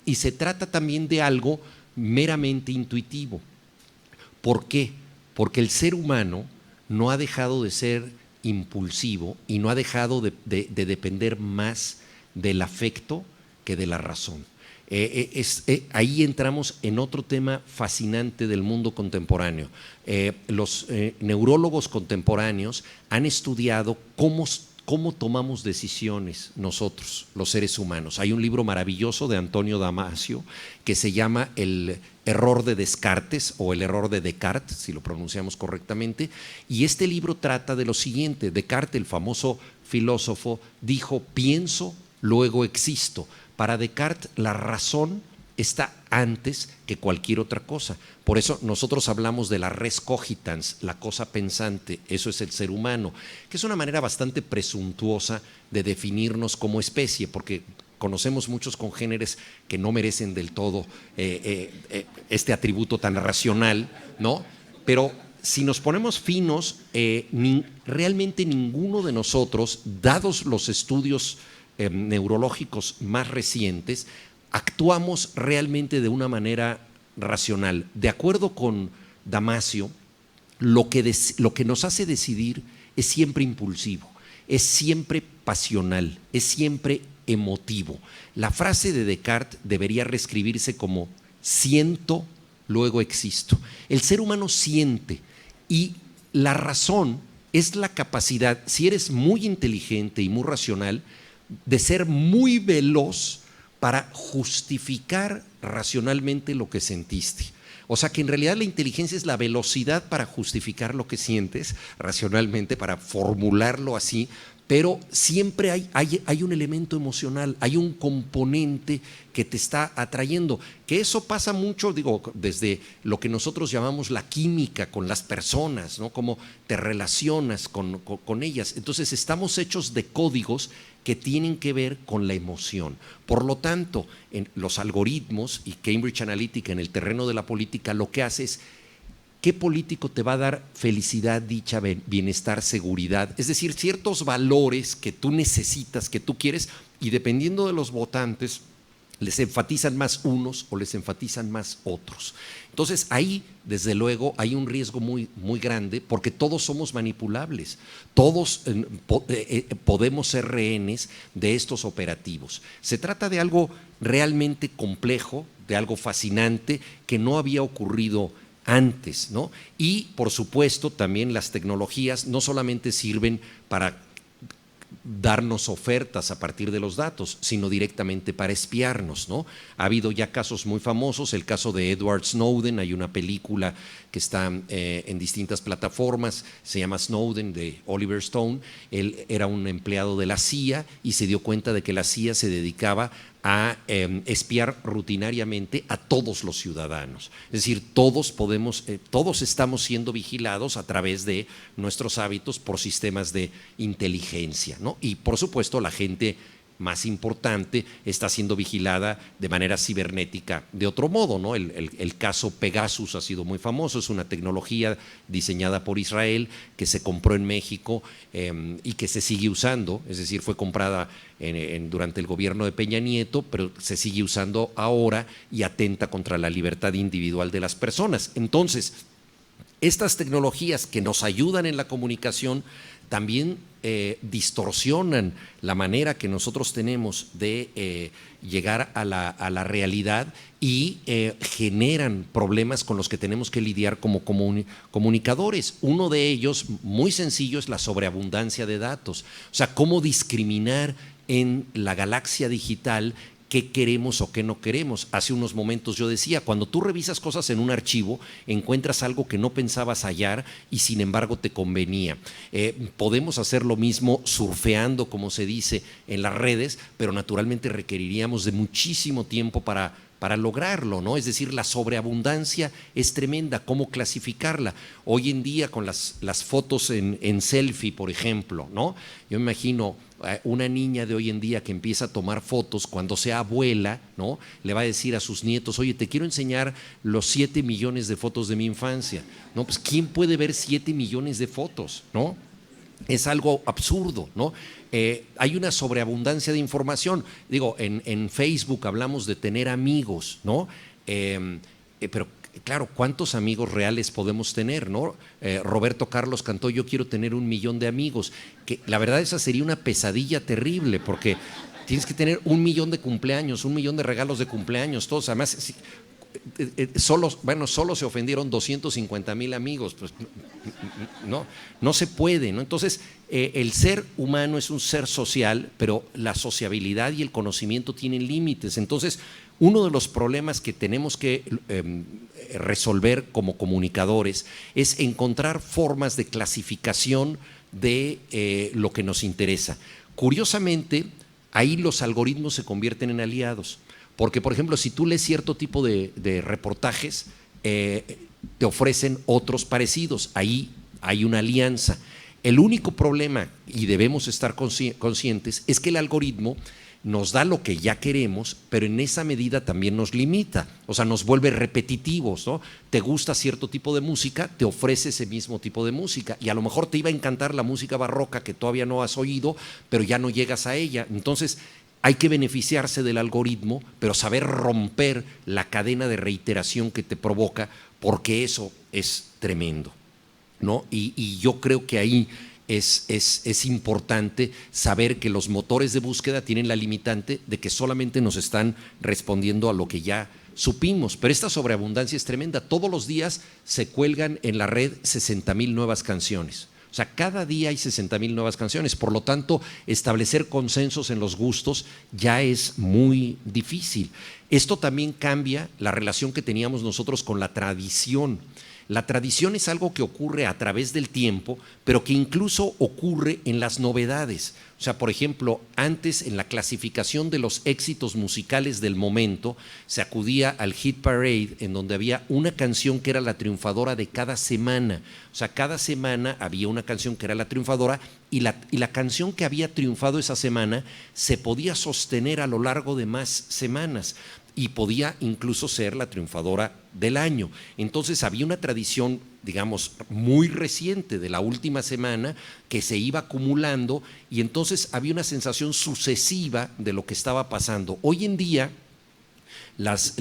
y se trata también de algo meramente intuitivo. ¿Por qué? Porque el ser humano no ha dejado de ser impulsivo y no ha dejado de depender más del afecto que de la razón. Ahí entramos en otro tema fascinante del mundo contemporáneo. Los neurólogos contemporáneos han estudiado cómo tomamos decisiones nosotros, los seres humanos. Hay un libro maravilloso de Antonio Damasio que se llama El error de Descartes o el error de Descartes, si lo pronunciamos correctamente, y este libro trata de lo siguiente. Descartes, el famoso filósofo, dijo: pienso, luego existo. Para Descartes, la razón está antes que cualquier otra cosa. Por eso nosotros hablamos de la res cogitans, la cosa pensante. Eso es el ser humano, que es una manera bastante presuntuosa de definirnos como especie, porque conocemos muchos congéneres que no merecen del todo este atributo tan racional, ¿no? Pero si nos ponemos finos, realmente ninguno de nosotros, dados los estudios neurológicos más recientes, actuamos realmente de una manera racional. De acuerdo con Damasio, lo que nos hace decidir es siempre impulsivo, es siempre pasional, es siempre emotivo. La frase de Descartes debería reescribirse como: siento, luego existo. El ser humano siente, y la razón es la capacidad, si eres muy inteligente y muy racional, de ser muy veloz para justificar racionalmente lo que sentiste. O sea que en realidad la inteligencia es la velocidad para justificar lo que sientes racionalmente, para formularlo así, pero siempre hay un elemento emocional, hay un componente que te está atrayendo, que eso pasa mucho, digo, desde lo que nosotros llamamos la química con las personas, ¿no? Cómo te relacionas con ellas. Entonces estamos hechos de códigos que tienen que ver con la emoción. Por lo tanto, en los algoritmos y Cambridge Analytica en el terreno de la política lo que hace es: ¿qué político te va a dar felicidad, dicha, bienestar, seguridad? Es decir, ciertos valores que tú necesitas, que tú quieres, y dependiendo de los votantes, les enfatizan más unos o les enfatizan más otros. Entonces ahí, desde luego, hay un riesgo muy, muy grande, porque todos somos manipulables, todos podemos ser rehenes de estos operativos. Se trata de algo realmente complejo, de algo fascinante que no había ocurrido antes, ¿no? Y por supuesto también las tecnologías no solamente sirven para darnos ofertas a partir de los datos, sino directamente para espiarnos, ¿no? Ha habido ya casos muy famosos, el caso de Edward Snowden, hay una película que está en distintas plataformas, se llama Snowden, de Oliver Stone. Él era un empleado de la CIA y se dio cuenta de que la CIA se dedicaba a espiar rutinariamente a todos los ciudadanos. Es decir, todos estamos siendo vigilados a través de nuestros hábitos por sistemas de inteligencia, ¿no? Y por supuesto la gente más importante está siendo vigilada de manera cibernética de otro modo, ¿no? El caso Pegasus ha sido muy famoso, es una tecnología diseñada por Israel que se compró en México y que se sigue usando, es decir, fue comprada durante el gobierno de Peña Nieto, pero se sigue usando ahora y atenta contra la libertad individual de las personas. Entonces, estas tecnologías que nos ayudan en la comunicación también distorsionan la manera que nosotros tenemos de llegar a la realidad y generan problemas con los que tenemos que lidiar como comunicadores. Uno de ellos, muy sencillo, es la sobreabundancia de datos. O sea, cómo discriminar en la galaxia digital qué queremos o qué no queremos. Hace unos momentos yo decía, cuando tú revisas cosas en un archivo, encuentras algo que no pensabas hallar y sin embargo te convenía. Podemos hacer lo mismo surfeando, como se dice, en las redes, pero naturalmente requeriríamos de muchísimo tiempo para lograrlo, ¿no? Es decir, la sobreabundancia es tremenda. ¿Cómo clasificarla? Hoy en día con las fotos en selfie, por ejemplo, ¿no? Yo me imagino una niña de hoy en día que empieza a tomar fotos, cuando sea abuela, ¿no? Le va a decir a sus nietos: oye, te quiero enseñar los 7 millones de fotos de mi infancia. No, pues ¿quién puede ver 7 millones de fotos, ¿no? Es algo absurdo, ¿no? Hay una sobreabundancia de información. Digo, en Facebook hablamos de tener amigos, ¿no? Pero claro, ¿cuántos amigos reales podemos tener, no? Roberto Carlos cantó: yo quiero tener 1 millón de amigos. Que la verdad, esa sería una pesadilla terrible, porque tienes que tener 1 millón de cumpleaños, 1 millón de regalos de cumpleaños, todos. Además, solo se ofendieron 250,000 amigos, pues no se puede, ¿no? Entonces, el ser humano es un ser social, pero la sociabilidad y el conocimiento tienen límites. Entonces, uno de los problemas que tenemos que resolver como comunicadores es encontrar formas de clasificación de lo que nos interesa. Curiosamente, ahí los algoritmos se convierten en aliados. Porque, por ejemplo, si tú lees cierto tipo de reportajes, te ofrecen otros parecidos. Ahí hay una alianza. El único problema, y debemos estar conscientes, es que el algoritmo nos da lo que ya queremos, pero en esa medida también nos limita, o sea, nos vuelve repetitivos, ¿no? Te gusta cierto tipo de música, te ofrece ese mismo tipo de música, y a lo mejor te iba a encantar la música barroca que todavía no has oído, pero ya no llegas a ella. Entonces, hay que beneficiarse del algoritmo, pero saber romper la cadena de reiteración que te provoca, porque eso es tremendo, ¿no? Y yo creo que ahí es importante saber que los motores de búsqueda tienen la limitante de que solamente nos están respondiendo a lo que ya supimos, pero esta sobreabundancia es tremenda. Todos los días se cuelgan en la red 60,000 nuevas canciones. O sea, cada día hay 60,000 nuevas canciones, por lo tanto, establecer consensos en los gustos ya es muy difícil. Esto también cambia la relación que teníamos nosotros con la tradición. La tradición es algo que ocurre a través del tiempo, pero que incluso ocurre en las novedades. O sea, por ejemplo, antes en la clasificación de los éxitos musicales del momento, se acudía al Hit Parade, en donde había una canción que era la triunfadora de cada semana. O sea, cada semana había una canción que era la triunfadora y la canción que había triunfado esa semana se podía sostener a lo largo de más semanas y podía incluso ser la triunfadora del año. Entonces había una tradición, digamos, muy reciente de la última semana que se iba acumulando y entonces había una sensación sucesiva de lo que estaba pasando. Hoy en día las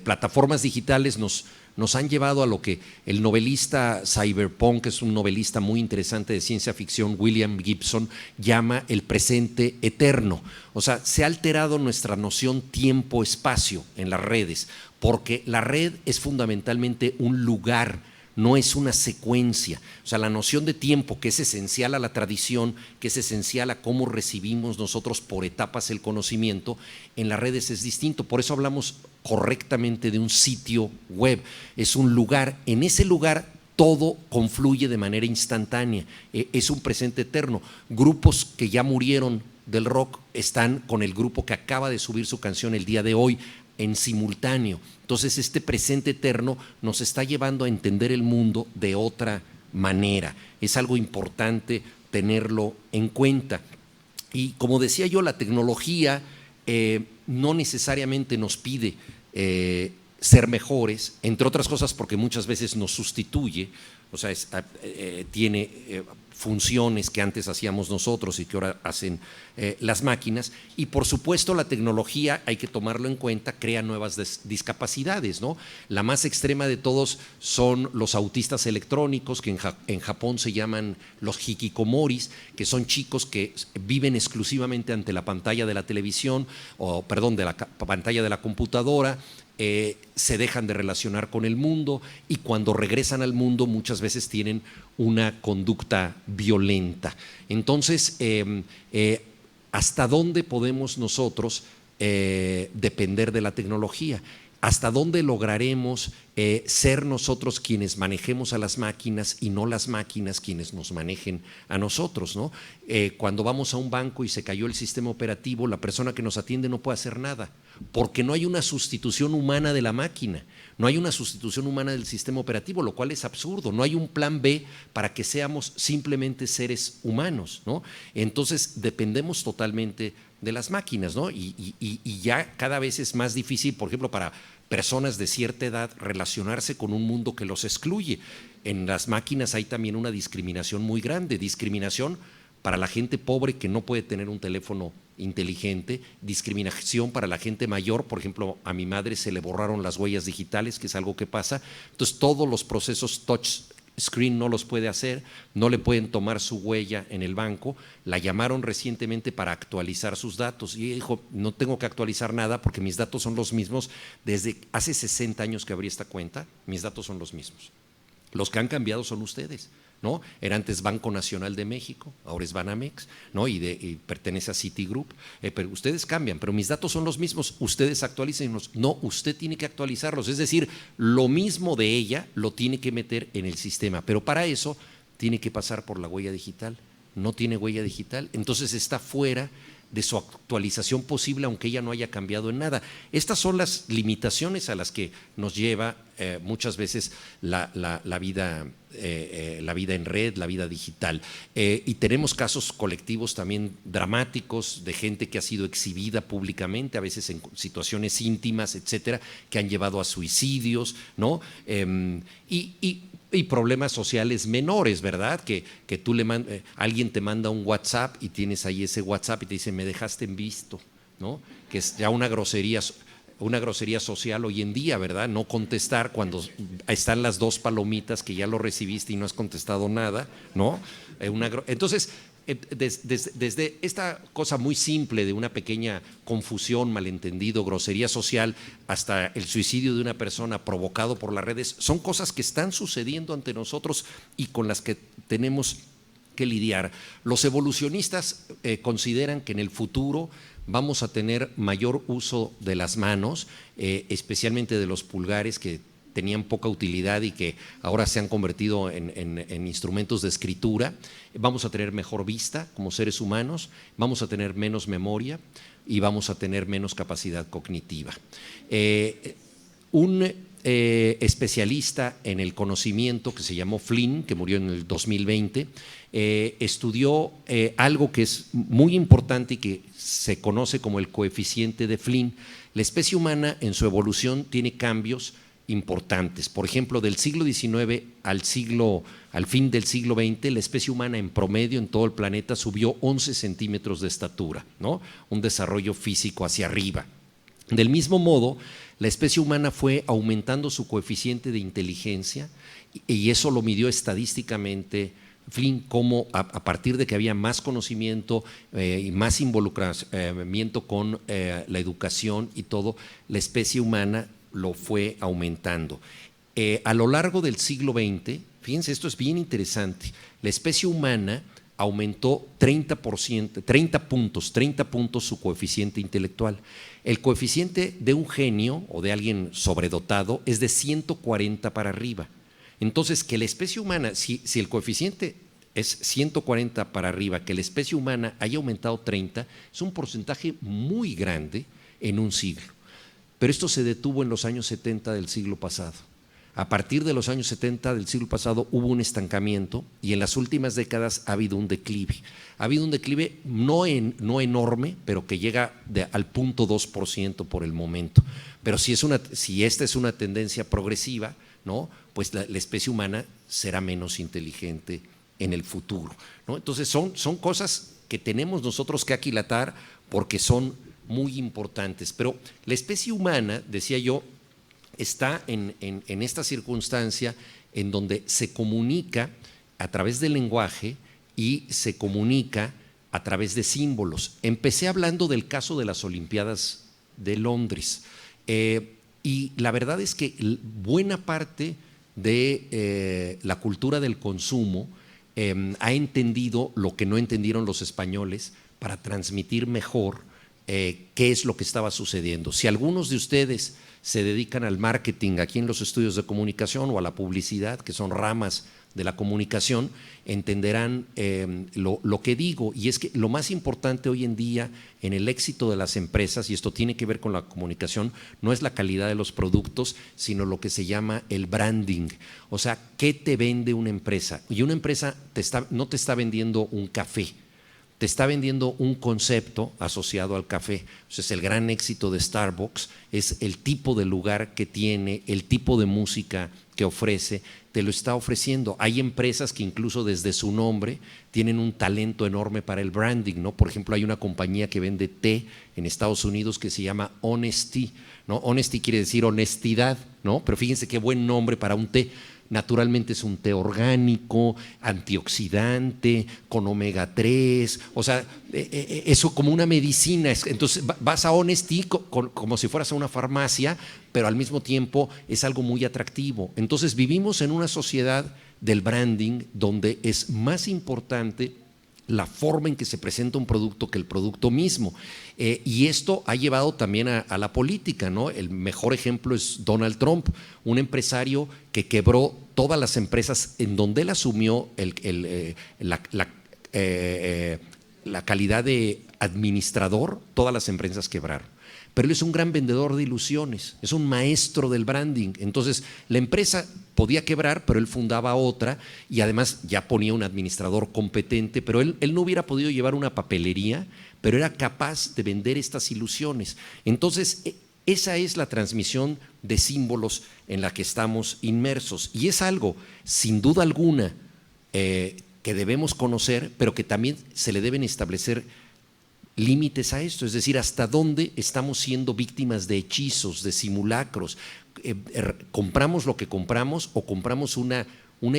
plataformas digitales nos han llevado a lo que el novelista cyberpunk, que es un novelista muy interesante de ciencia ficción, William Gibson, llama el presente eterno. O sea, se ha alterado nuestra noción tiempo-espacio en las redes, porque la red es fundamentalmente un lugar, no es una secuencia. O sea, la noción de tiempo, que es esencial a la tradición, que es esencial a cómo recibimos nosotros por etapas el conocimiento, en las redes es distinto. Por eso hablamos correctamente de un sitio web. Es un lugar, en ese lugar todo confluye de manera instantánea, es un presente eterno. Grupos que ya murieron del rock están con el grupo que acaba de subir su canción el día de hoy en simultáneo. Entonces este presente eterno nos está llevando a entender el mundo de otra manera. Es algo importante tenerlo en cuenta. Y como decía yo, la tecnología no necesariamente nos pide ser mejores, entre otras cosas porque muchas veces nos sustituye, o sea, tiene funciones que antes hacíamos nosotros y que ahora hacen las máquinas, y por supuesto la tecnología, hay que tomarlo en cuenta, crea nuevas discapacidades, ¿no? La más extrema de todos son los autistas electrónicos, que en Japón se llaman los hikikomoris, que son chicos que viven exclusivamente ante la pantalla de la televisión, o perdón, de la pantalla de la computadora. Se dejan de relacionar con el mundo y cuando regresan al mundo muchas veces tienen una conducta violenta. Entonces, ¿hasta dónde podemos nosotros depender de la tecnología? ¿Hasta dónde lograremos ser nosotros quienes manejemos a las máquinas y no las máquinas quienes nos manejen a nosotros, ¿no? Cuando vamos a un banco y se cayó el sistema operativo, la persona que nos atiende no puede hacer nada, porque no hay una sustitución humana de la máquina, no hay una sustitución humana del sistema operativo, lo cual es absurdo, no hay un plan B para que seamos simplemente seres humanos, ¿no? Entonces dependemos totalmente de las máquinas, ¿no? Y ya cada vez es más difícil, por ejemplo, para personas de cierta edad relacionarse con un mundo que los excluye. En las máquinas hay también una discriminación muy grande, discriminación para la gente pobre que no puede tener un teléfono inteligente, discriminación para la gente mayor, por ejemplo, a mi madre se le borraron las huellas digitales, que es algo que pasa, entonces todos los procesos touch screen no los puede hacer, no le pueden tomar su huella en el banco. La llamaron recientemente para actualizar sus datos y dijo, no tengo que actualizar nada porque mis datos son los mismos desde hace 60 años que abrí esta cuenta, mis datos son los mismos. Los que han cambiado son ustedes, ¿no? Era antes Banco Nacional de México, ahora es Banamex, ¿no? Y pertenece a Citigroup, pero ustedes cambian, pero mis datos son los mismos, ustedes actualícenlos. No, usted tiene que actualizarlos, es decir, lo mismo de ella lo tiene que meter en el sistema, pero para eso tiene que pasar por la huella digital. No tiene huella digital, entonces está fuera de su actualización posible, aunque ella no haya cambiado en nada. Estas son las limitaciones a las que nos lleva muchas veces la vida en red, la vida digital. Y tenemos casos colectivos también dramáticos de gente que ha sido exhibida públicamente, a veces en situaciones íntimas, etcétera, que han llevado a suicidios, ¿no? Y problemas sociales menores, ¿verdad? Que tú alguien te manda un WhatsApp y tienes ahí ese WhatsApp y te dice, me dejaste en visto, ¿no? Que es ya una grosería social hoy en día, ¿verdad? No contestar cuando están las dos palomitas que ya lo recibiste y no has contestado nada, ¿no? Entonces, desde esta cosa muy simple de una pequeña confusión, malentendido, grosería social, hasta el suicidio de una persona provocado por las redes, son cosas que están sucediendo ante nosotros y con las que tenemos que lidiar. Los evolucionistas consideran que en el futuro vamos a tener mayor uso de las manos, especialmente de los pulgares, que tenían poca utilidad y que ahora se han convertido en instrumentos de escritura. Vamos a tener mejor vista como seres humanos, vamos a tener menos memoria y vamos a tener menos capacidad cognitiva. Un especialista en el conocimiento que se llamó Flynn, que murió en el 2020, estudió algo que es muy importante y que se conoce como el coeficiente de Flynn. La especie humana en su evolución tiene cambios importantes. Por ejemplo, del siglo XIX al fin del siglo XX, la especie humana en promedio en todo el planeta subió 11 centímetros de estatura, ¿no? Un desarrollo físico hacia arriba. Del mismo modo, la especie humana fue aumentando su coeficiente de inteligencia y eso lo midió estadísticamente Flynn, como a partir de que había más conocimiento y más involucramiento con la educación y todo, la especie humana lo fue aumentando. A lo largo del siglo XX, fíjense, esto es bien interesante, la especie humana aumentó 30 puntos su coeficiente intelectual. El coeficiente de un genio o de alguien sobredotado es de 140 para arriba. Entonces, que la especie humana, si el coeficiente es 140 para arriba, que la especie humana haya aumentado 30, es un porcentaje muy grande en un siglo. Pero esto se detuvo en los años 70 del siglo pasado. A partir de los años 70 del siglo pasado hubo un estancamiento y en las últimas décadas ha habido un declive. Ha habido un declive no enorme, pero que llega al 0.2% por el momento. Pero si esta es una tendencia progresiva, ¿no? Pues la especie humana será menos inteligente en el futuro, ¿no? Entonces son cosas que tenemos nosotros que aquilatar porque son muy importantes. Pero la especie humana, decía yo, está en esta circunstancia en donde se comunica a través del lenguaje y se comunica a través de símbolos. Empecé hablando del caso de las Olimpiadas de Londres y la verdad es que buena parte de la cultura del consumo ha entendido lo que no entendieron los españoles para transmitir mejor qué es lo que estaba sucediendo. Si algunos de ustedes se dedican al marketing aquí en los estudios de comunicación o a la publicidad, que son ramas de la comunicación, entenderán lo que digo, y es que lo más importante hoy en día en el éxito de las empresas, y esto tiene que ver con la comunicación, no es la calidad de los productos, sino lo que se llama el branding. O sea, ¿qué te vende una empresa? Y una empresa no te está vendiendo un café, te está vendiendo un concepto asociado al café. Entonces, el gran éxito de Starbucks es el tipo de lugar que tiene, el tipo de música que ofrece, te lo está ofreciendo. Hay empresas que incluso desde su nombre tienen un talento enorme para el branding, ¿no? Por ejemplo, hay una compañía que vende té en Estados Unidos que se llama Honesty, ¿no? Honesty quiere decir honestidad, ¿no? Pero fíjense qué buen nombre para un té. Naturalmente es un té orgánico, antioxidante, con omega 3, o sea, eso como una medicina. Entonces vas a Honesty como si fueras a una farmacia, pero al mismo tiempo es algo muy atractivo. Entonces vivimos en una sociedad del branding donde es más importante la forma en que se presenta un producto que el producto mismo. Y esto ha llevado también a la política, ¿no? El mejor ejemplo es Donald Trump, un empresario que quebró todas las empresas en donde él asumió la calidad de administrador, todas las empresas quebraron. Pero él es un gran vendedor de ilusiones, es un maestro del branding. Entonces, la empresa podía quebrar, pero él fundaba otra y además ya ponía un administrador competente, pero él no hubiera podido llevar una papelería, pero era capaz de vender estas ilusiones. Entonces, esa es la transmisión de símbolos en la que estamos inmersos y es algo, sin duda alguna, que debemos conocer, pero que también se le deben establecer límites a esto, es decir, hasta dónde estamos siendo víctimas de hechizos, de simulacros. ¿Compramos lo que compramos o compramos una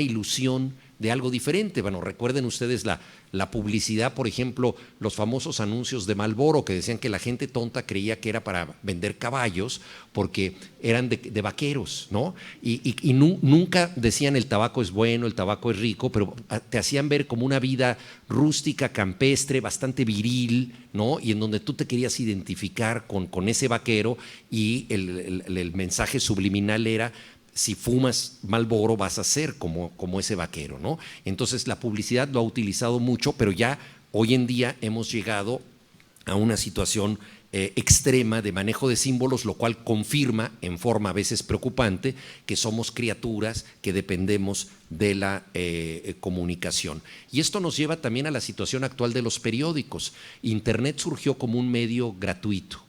ilusión de algo diferente? Bueno, recuerden ustedes la publicidad, por ejemplo, los famosos anuncios de Marlboro que decían que la gente tonta creía que era para vender caballos porque eran de vaqueros, ¿no? Y nunca decían el tabaco es bueno, el tabaco es rico, pero te hacían ver como una vida rústica, campestre, bastante viril, ¿no? Y en donde tú te querías identificar con ese vaquero y el mensaje subliminal era: si fumas Marlboro vas a ser como ese vaquero, ¿no? Entonces la publicidad lo ha utilizado mucho, pero ya hoy en día hemos llegado a una situación extrema de manejo de símbolos, lo cual confirma en forma a veces preocupante que somos criaturas que dependemos de la comunicación. Y esto nos lleva también a la situación actual de los periódicos. Internet surgió como un medio gratuito.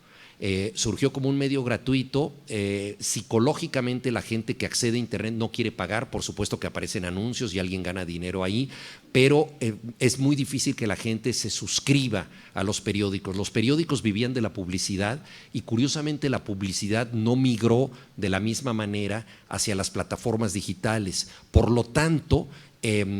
Psicológicamente la gente que accede a Internet no quiere pagar, por supuesto que aparecen anuncios y alguien gana dinero ahí, pero es muy difícil que la gente se suscriba a los periódicos. Los periódicos vivían de la publicidad y curiosamente la publicidad no migró de la misma manera hacia las plataformas digitales. Por lo tanto,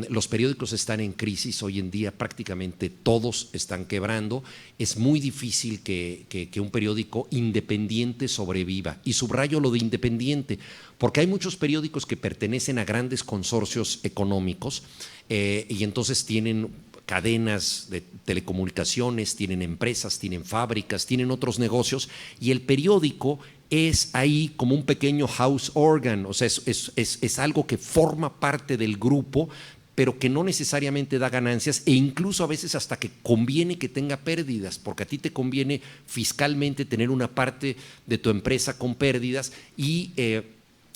los periódicos están en crisis hoy en día, prácticamente todos están quebrando. Es muy difícil que un periódico independiente sobreviva. Y subrayo lo de independiente, porque hay muchos periódicos que pertenecen a grandes consorcios económicos y entonces tienen cadenas de telecomunicaciones, tienen empresas, tienen fábricas, tienen otros negocios, y el periódico es ahí como un pequeño house organ, o sea, es algo que forma parte del grupo, pero que no necesariamente da ganancias, e incluso a veces hasta que conviene que tenga pérdidas, porque a ti te conviene fiscalmente tener una parte de tu empresa con pérdidas, y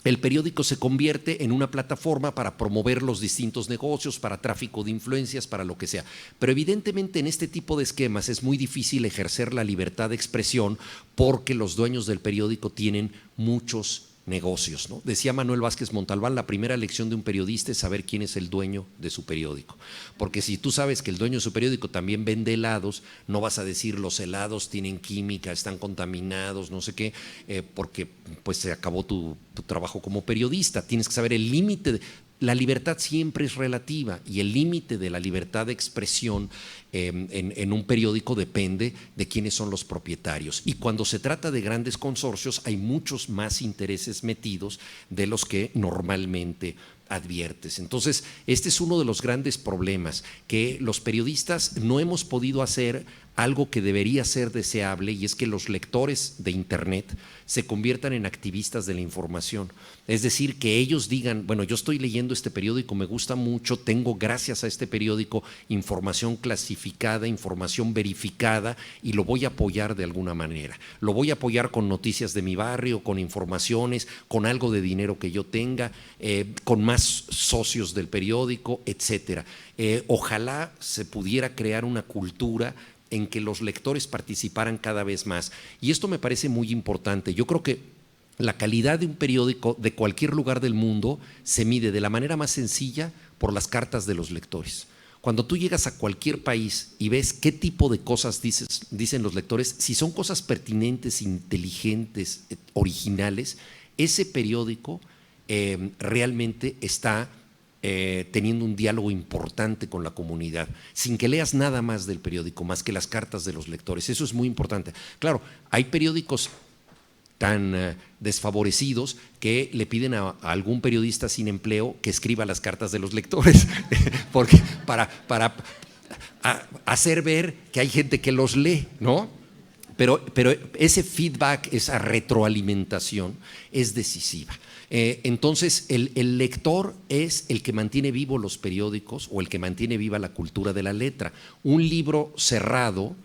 el periódico se convierte en una plataforma para promover los distintos negocios, para tráfico de influencias, para lo que sea. Pero evidentemente en este tipo de esquemas es muy difícil ejercer la libertad de expresión porque los dueños del periódico tienen muchos negocios, ¿no? Decía Manuel Vázquez Montalbán, la primera lección de un periodista es saber quién es el dueño de su periódico, porque si tú sabes que el dueño de su periódico también vende helados, no vas a decir los helados tienen química, están contaminados, no sé qué, porque pues se acabó tu trabajo como periodista. Tienes que saber el límite. La libertad siempre es relativa y el límite de la libertad de expresión en un periódico depende de quiénes son los propietarios. Y cuando se trata de grandes consorcios hay muchos más intereses metidos de los que normalmente adviertes. Entonces, este es uno de los grandes problemas, que los periodistas no hemos podido hacer algo que debería ser deseable, y es que los lectores de Internet se conviertan en activistas de la información. Es decir, que ellos digan, bueno, yo estoy leyendo este periódico, me gusta mucho, tengo gracias a este periódico información clasificada, información verificada, y lo voy a apoyar de alguna manera. Lo voy a apoyar con noticias de mi barrio, con informaciones, con algo de dinero que yo tenga, con más socios del periódico, etcétera. Ojalá se pudiera crear una cultura en que los lectores participaran cada vez más. Y esto me parece muy importante. Yo creo que la calidad de un periódico de cualquier lugar del mundo se mide de la manera más sencilla por las cartas de los lectores. Cuando tú llegas a cualquier país y ves qué tipo de cosas dicen los lectores, si son cosas pertinentes, inteligentes, originales, ese periódico realmente está teniendo un diálogo importante con la comunidad, sin que leas nada más del periódico, más que las cartas de los lectores. Eso es muy importante. Claro, hay periódicos tan desfavorecidos que le piden a algún periodista sin empleo que escriba las cartas de los lectores, porque para hacer ver que hay gente que los lee, ¿no? Pero ese feedback, esa retroalimentación es decisiva. Entonces, el lector es el que mantiene vivos los periódicos o el que mantiene viva la cultura de la letra. Un libro cerrado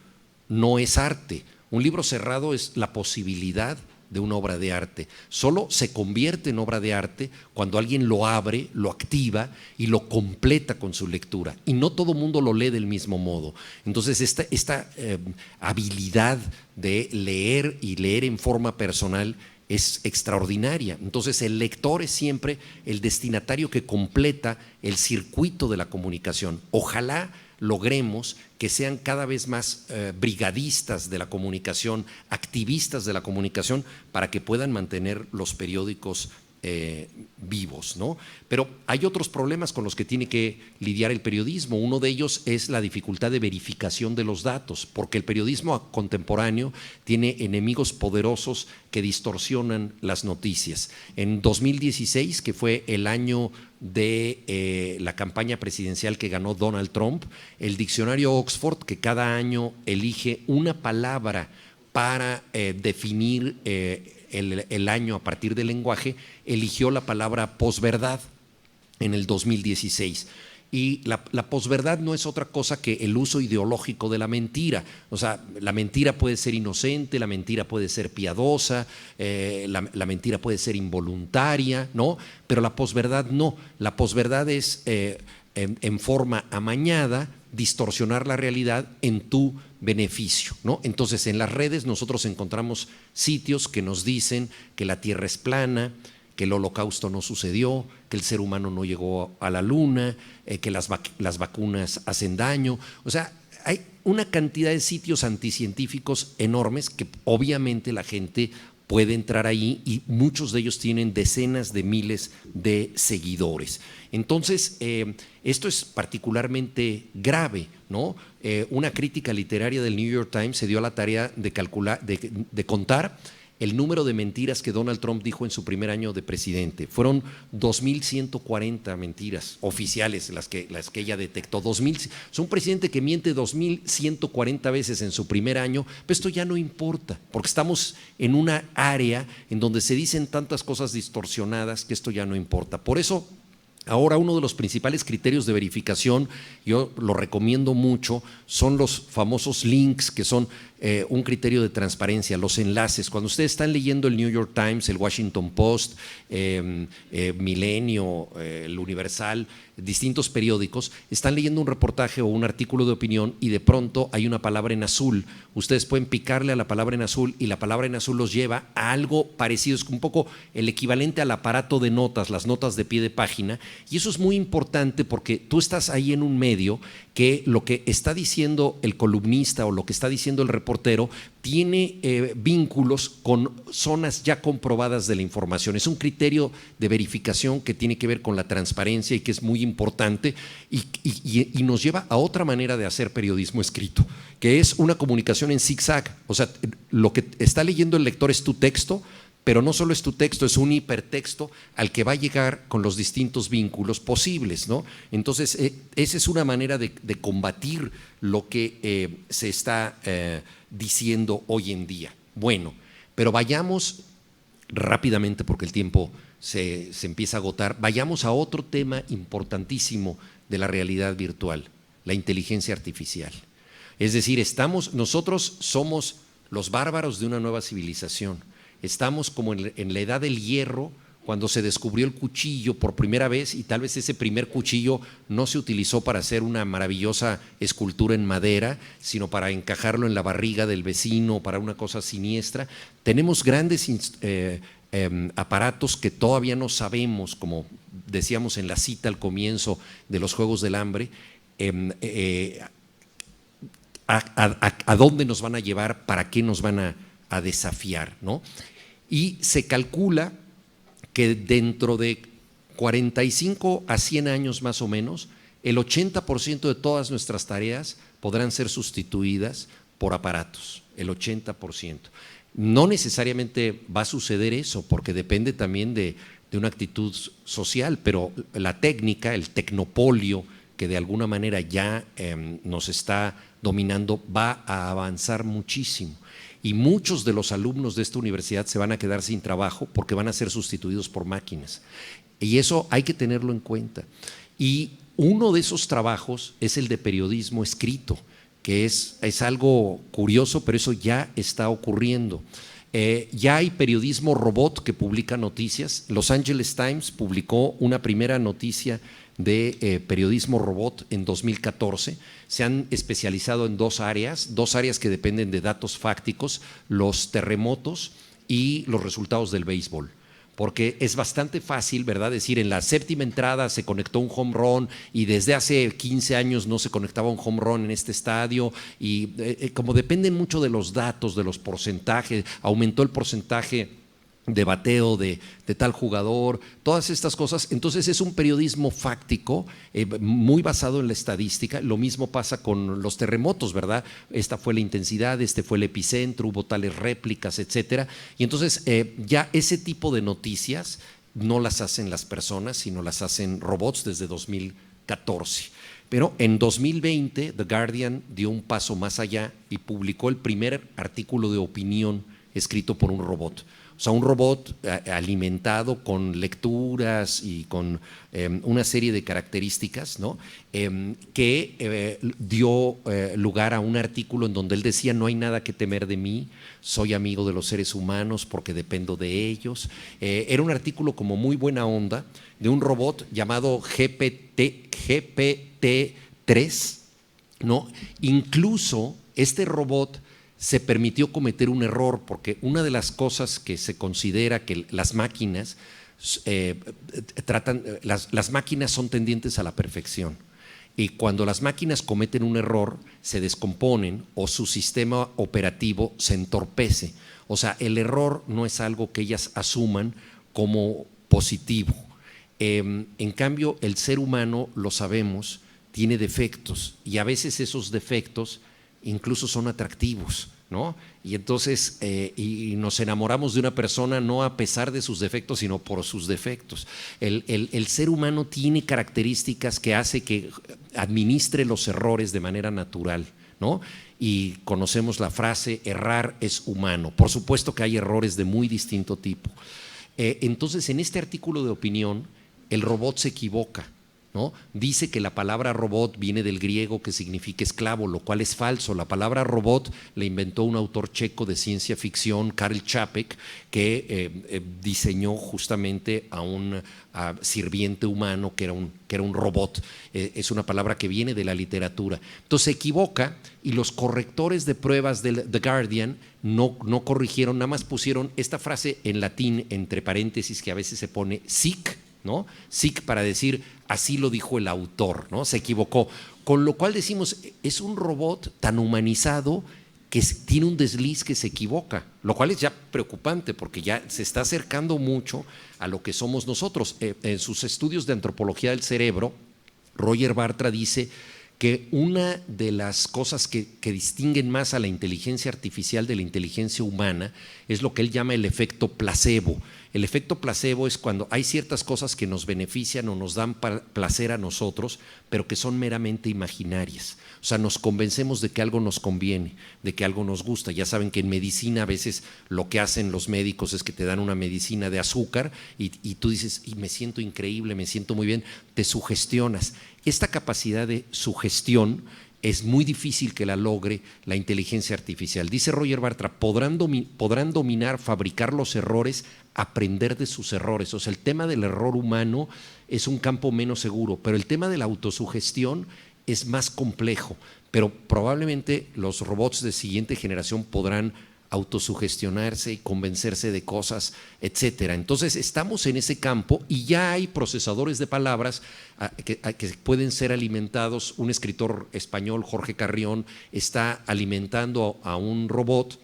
no es arte. Un libro cerrado es la posibilidad de una obra de arte. Solo se convierte en obra de arte cuando alguien lo abre, lo activa y lo completa con su lectura. Y no todo mundo lo lee del mismo modo. Entonces, esta habilidad de leer y leer en forma personal es extraordinaria. Entonces, el lector es siempre el destinatario que completa el circuito de la comunicación. Ojalá logremos que sean cada vez más brigadistas de la comunicación, activistas de la comunicación, para que puedan mantener los periódicos vivos, ¿no? Pero hay otros problemas con los que tiene que lidiar el periodismo. Uno de ellos es la dificultad de verificación de los datos, porque el periodismo contemporáneo tiene enemigos poderosos que distorsionan las noticias. En 2016, que fue el año de la campaña presidencial que ganó Donald Trump, el diccionario Oxford, que cada año elige una palabra para definir el año a partir del lenguaje, eligió la palabra posverdad en el 2016. Y la posverdad no es otra cosa que el uso ideológico de la mentira. O sea, la mentira puede ser inocente, la mentira puede ser piadosa, la mentira puede ser involuntaria, ¿no? Pero la posverdad no. La posverdad es en forma amañada distorsionar la realidad en tu beneficio, ¿no? Entonces, en las redes nosotros encontramos sitios que nos dicen que la Tierra es plana, que el holocausto no sucedió, que el ser humano no llegó a la luna, que las vacunas hacen daño. O sea, hay una cantidad de sitios anticientíficos enormes que obviamente la gente puede entrar ahí y muchos de ellos tienen decenas de miles de seguidores. Entonces, esto es particularmente grave, ¿no? Una crítica literaria del New York Times se dio a la tarea de contar el número de mentiras que Donald Trump dijo en su primer año de presidente. Fueron 2.140 mentiras oficiales las que ella detectó. Es un presidente que miente 2.140 veces en su primer año, pero esto ya no importa, porque estamos en una área en donde se dicen tantas cosas distorsionadas que esto ya no importa. Por eso, ahora uno de los principales criterios de verificación, yo lo recomiendo mucho, son los famosos links, que son un criterio de transparencia, los enlaces. Cuando ustedes están leyendo el New York Times, el Washington Post, Milenio, el Universal, distintos periódicos, están leyendo un reportaje o un artículo de opinión y de pronto hay una palabra en azul. Ustedes pueden picarle a la palabra en azul y la palabra en azul los lleva a algo parecido, es un poco el equivalente al aparato de notas, las notas de pie de página, y eso es muy importante porque tú estás ahí en un medio que lo que está diciendo el columnista o lo que está diciendo el reportero tiene vínculos con zonas ya comprobadas de la información. Es un criterio de verificación que tiene que ver con la transparencia y que es muy importante y nos lleva a otra manera de hacer periodismo escrito, que es una comunicación en zigzag. O sea, lo que está leyendo el lector es tu texto, pero no solo es tu texto, es un hipertexto al que va a llegar con los distintos vínculos posibles, ¿no? Entonces, esa es una manera de combatir lo que se está diciendo hoy en día. Bueno, pero vayamos rápidamente, porque el tiempo se empieza a agotar, vayamos a otro tema importantísimo de la realidad virtual, la inteligencia artificial. Es decir, nosotros somos los bárbaros de una nueva civilización. Estamos como en la edad del hierro, cuando se descubrió el cuchillo por primera vez, y tal vez ese primer cuchillo no se utilizó para hacer una maravillosa escultura en madera, sino para encajarlo en la barriga del vecino, para una cosa siniestra. Tenemos grandes aparatos que todavía no sabemos, como decíamos en la cita al comienzo de los Juegos del Hambre, a dónde nos van a llevar, para qué nos van a desafiar, ¿no? Y se calcula que dentro de 45 a 100 años más o menos, el 80% de todas nuestras tareas podrán ser sustituidas por aparatos, el 80%. No necesariamente va a suceder eso, porque depende también de una actitud social, pero la técnica, el tecnopolio, que de alguna manera ya nos está dominando, va a avanzar muchísimo. Y muchos de los alumnos de esta universidad se van a quedar sin trabajo porque van a ser sustituidos por máquinas. Y eso hay que tenerlo en cuenta. Y uno de esos trabajos es el de periodismo escrito, que es algo curioso, pero eso ya está ocurriendo. Ya hay periodismo robot que publica noticias. Los Angeles Times publicó una primera noticia de periodismo robot en 2014. Se han especializado en dos áreas que dependen de datos fácticos: los terremotos y los resultados del béisbol. Porque es bastante fácil, ¿verdad?, decir, en la séptima entrada se conectó un home run y desde hace 15 años no se conectaba un home run en este estadio, y como dependen mucho de los datos, de los porcentajes, aumentó el porcentaje de bateo de tal jugador, todas estas cosas. Entonces es un periodismo fáctico, muy basado en la estadística. Lo mismo pasa con los terremotos, ¿verdad? Esta fue la intensidad, este fue el epicentro, hubo tales réplicas, etcétera. Y entonces ya ese tipo de noticias no las hacen las personas, sino las hacen robots desde 2014. Pero en 2020 The Guardian dio un paso más allá y publicó el primer artículo de opinión escrito por un robot. O sea, un robot alimentado con lecturas y con una serie de características, ¿no? Que dio lugar a un artículo en donde él decía: no hay nada que temer de mí, soy amigo de los seres humanos porque dependo de ellos. Era un artículo como muy buena onda de un robot llamado GPT-3, ¿no? Incluso este robot se permitió cometer un error, porque una de las cosas que se considera que las máquinas las máquinas son tendientes a la perfección, y cuando las máquinas cometen un error se descomponen o su sistema operativo se entorpece. O sea, el error no es algo que ellas asuman como positivo. En cambio, el ser humano, lo sabemos, tiene defectos, y a veces esos defectos incluso son atractivos, ¿no? Y entonces y nos enamoramos de una persona no a pesar de sus defectos, sino por sus defectos. El ser humano tiene características que hace que administre los errores de manera natural, ¿no? Y conocemos la frase: errar es humano. Por supuesto que hay errores de muy distinto tipo. Entonces, en este artículo de opinión, el robot se equivoca, ¿no? Dice que la palabra robot viene del griego, que significa esclavo, lo cual es falso. La palabra robot la inventó un autor checo de ciencia ficción, Karel Čapek, que diseñó justamente a un sirviente humano que era un robot. Es una palabra que viene de la literatura. Entonces se equivoca, y los correctores de pruebas del The Guardian no corrigieron, nada más pusieron esta frase en latín entre paréntesis, que a veces se pone sic, ¿no? Sic para decir: así lo dijo el autor, ¿no? Se equivocó. Con lo cual decimos: es un robot tan humanizado que tiene un desliz, que se equivoca, lo cual es ya preocupante, porque ya se está acercando mucho a lo que somos nosotros. En sus estudios de antropología del cerebro, Roger Bartra dice que una de las cosas que distinguen más a la inteligencia artificial de la inteligencia humana es lo que él llama el efecto placebo. El efecto placebo es cuando hay ciertas cosas que nos benefician o nos dan placer a nosotros, pero que son meramente imaginarias. O sea, nos convencemos de que algo nos conviene, de que algo nos gusta. Ya saben que en medicina a veces lo que hacen los médicos es que te dan una medicina de azúcar y tú dices: y me siento increíble, me siento muy bien, te sugestionas. Esta capacidad de sugestión es muy difícil que la logre la inteligencia artificial. Dice Roger Bartra: podrán dominar, fabricar los errores, aprender de sus errores. O sea, el tema del error humano es un campo menos seguro, pero el tema de la autosugestión es más complejo. Pero probablemente los robots de siguiente generación podrán autosugestionarse y convencerse de cosas, etcétera. Entonces estamos en ese campo, y ya hay procesadores de palabras que pueden ser alimentados. Un escritor español, Jorge Carrión, está alimentando a un robot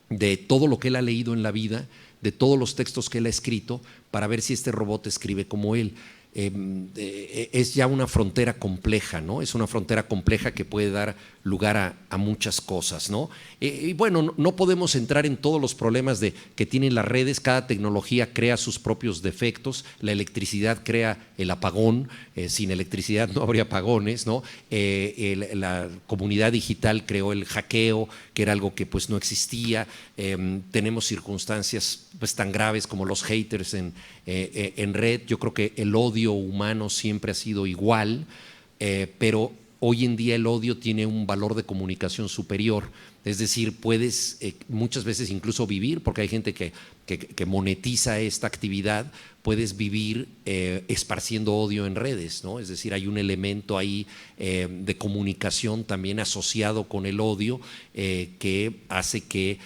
de todo lo que él ha leído en la vida, de todos los textos que él ha escrito, para ver si este robot escribe como él. Es ya una frontera compleja, ¿no? Es una frontera compleja que puede dar lugar a muchas cosas, ¿no? Y bueno, no podemos entrar en todos los problemas que tienen las redes. Cada tecnología crea sus propios defectos. La electricidad crea el apagón. Sin electricidad no habría apagones, ¿no? La comunidad digital creó el hackeo, que era algo que pues no existía. Tenemos circunstancias pues tan graves como los haters en red. Yo creo que el odio humano siempre ha sido igual, pero hoy en día el odio tiene un valor de comunicación superior. Es decir, puedes muchas veces incluso vivir, porque hay gente que monetiza esta actividad, puedes vivir esparciendo odio en redes, ¿no? Es decir, hay un elemento ahí de comunicación también asociado con el odio, que hace que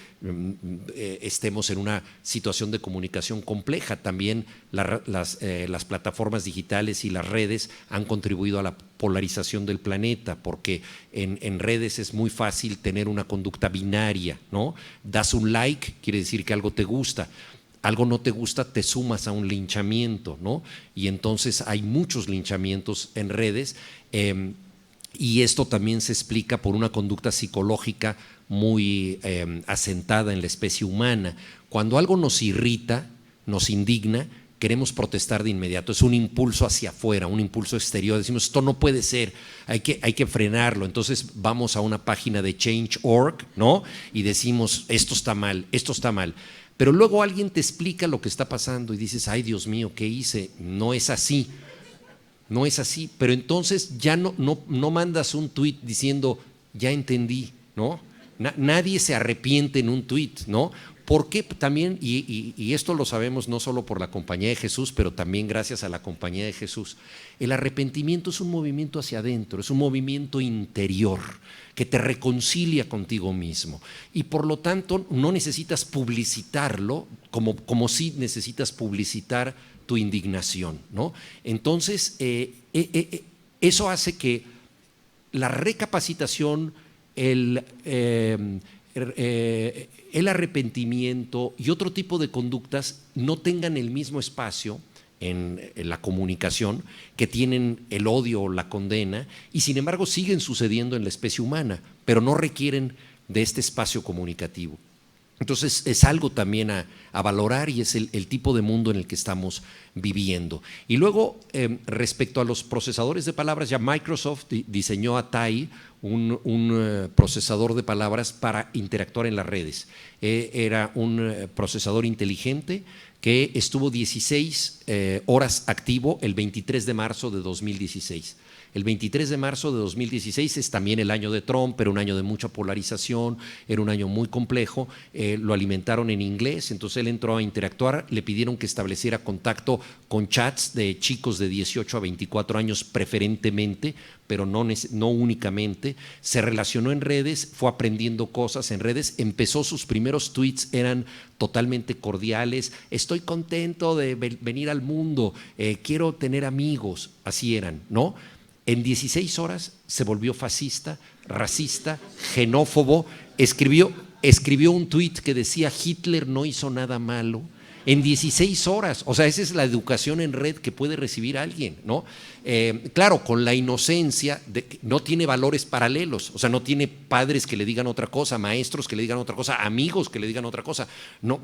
estemos en una situación de comunicación compleja. También las plataformas digitales y las redes han contribuido a la polarización del planeta, porque en redes es muy fácil tener una conducta binaria, ¿no? Das un like, quiere decir que algo te gusta. Algo no te gusta, te sumas a un linchamiento, ¿no? Y entonces hay muchos linchamientos en redes, y esto también se explica por una conducta psicológica muy asentada en la especie humana. Cuando algo nos irrita, nos indigna, queremos protestar de inmediato. Es un impulso hacia afuera, un impulso exterior. Decimos: esto no puede ser, hay que frenarlo. Entonces vamos a una página de Change.org, ¿no? Y decimos: esto está mal, esto está mal. Pero luego alguien te explica lo que está pasando y dices, ay Dios mío, ¿qué hice? No es así, no es así. Pero entonces ya no mandas un tuit diciendo, ya entendí, ¿no? Nadie se arrepiente en un tuit, ¿no? Porque también, y esto lo sabemos no solo por la Compañía de Jesús, pero también gracias a la Compañía de Jesús, el arrepentimiento es un movimiento hacia adentro, es un movimiento interior que te reconcilia contigo mismo. Y por lo tanto no necesitas publicitarlo como si necesitas publicitar tu indignación, ¿no? Entonces, eso hace que la recapacitación, el arrepentimiento y otro tipo de conductas no tengan el mismo espacio en la comunicación que tienen el odio o la condena, y sin embargo siguen sucediendo en la especie humana, pero no requieren de este espacio comunicativo. Entonces es algo también a valorar, y es el tipo de mundo en el que estamos viviendo. Y luego, respecto a los procesadores de palabras, ya Microsoft diseñó a TAI, un procesador de palabras para interactuar en las redes. Era un procesador inteligente que estuvo 16 horas activo el 23 de marzo de 2016. El 23 de marzo de 2016 es también el año de Trump, era un año de mucha polarización, era un año muy complejo, lo alimentaron en inglés, entonces él entró a interactuar, le pidieron que estableciera contacto con chats de chicos de 18 a 24 años preferentemente, pero no únicamente, se relacionó en redes, fue aprendiendo cosas en redes, empezó sus primeros tweets, eran totalmente cordiales, estoy contento de venir al mundo, quiero tener amigos, así eran, ¿no? En 16 horas se volvió fascista, racista, xenófobo, escribió un tuit que decía Hitler no hizo nada malo. En 16 horas, o sea, esa es la educación en red que puede recibir alguien, ¿no? Claro, con la inocencia, no tiene valores paralelos, o sea, no tiene padres que le digan otra cosa, maestros que le digan otra cosa, amigos que le digan otra cosa. No,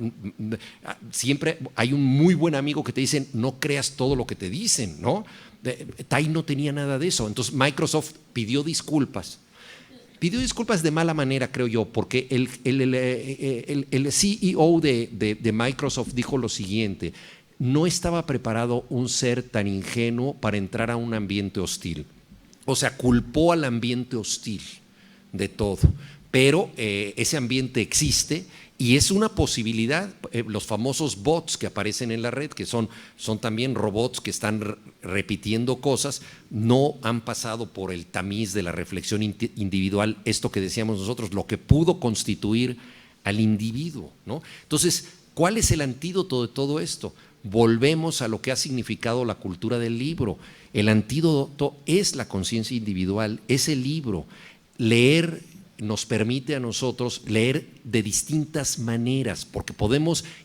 siempre hay un muy buen amigo que te dicen, no creas todo lo que te dicen, ¿no? TAI no tenía nada de eso, entonces Microsoft pidió disculpas de mala manera, creo yo, porque el CEO de Microsoft dijo lo siguiente: no estaba preparado un ser tan ingenuo para entrar a un ambiente hostil. O sea, culpó al ambiente hostil de todo, pero ese ambiente existe y es una posibilidad. Los famosos bots que aparecen en la red, que son también robots que están repitiendo cosas, no han pasado por el tamiz de la reflexión individual, esto que decíamos nosotros, lo que pudo constituir al individuo, ¿no? Entonces, ¿cuál es el antídoto de todo esto? Volvemos a lo que ha significado la cultura del libro. El antídoto es la conciencia individual, es el libro. Leer nos permite a nosotros leer de distintas maneras, porque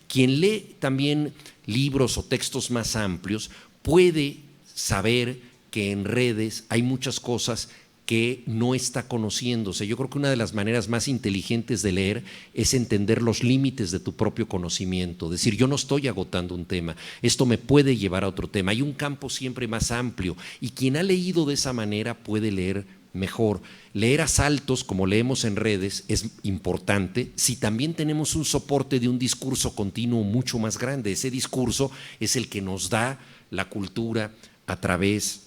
quien lee también libros o textos más amplios, puede saber que en redes hay muchas cosas que no está conociéndose. Yo creo que una de las maneras más inteligentes de leer es entender los límites de tu propio conocimiento, decir, yo no estoy agotando un tema, esto me puede llevar a otro tema, hay un campo siempre más amplio, y quien ha leído de esa manera puede leer mejor. Leer a saltos, como leemos en redes, es importante si también tenemos un soporte de un discurso continuo mucho más grande. Ese discurso es el que nos da la cultura a través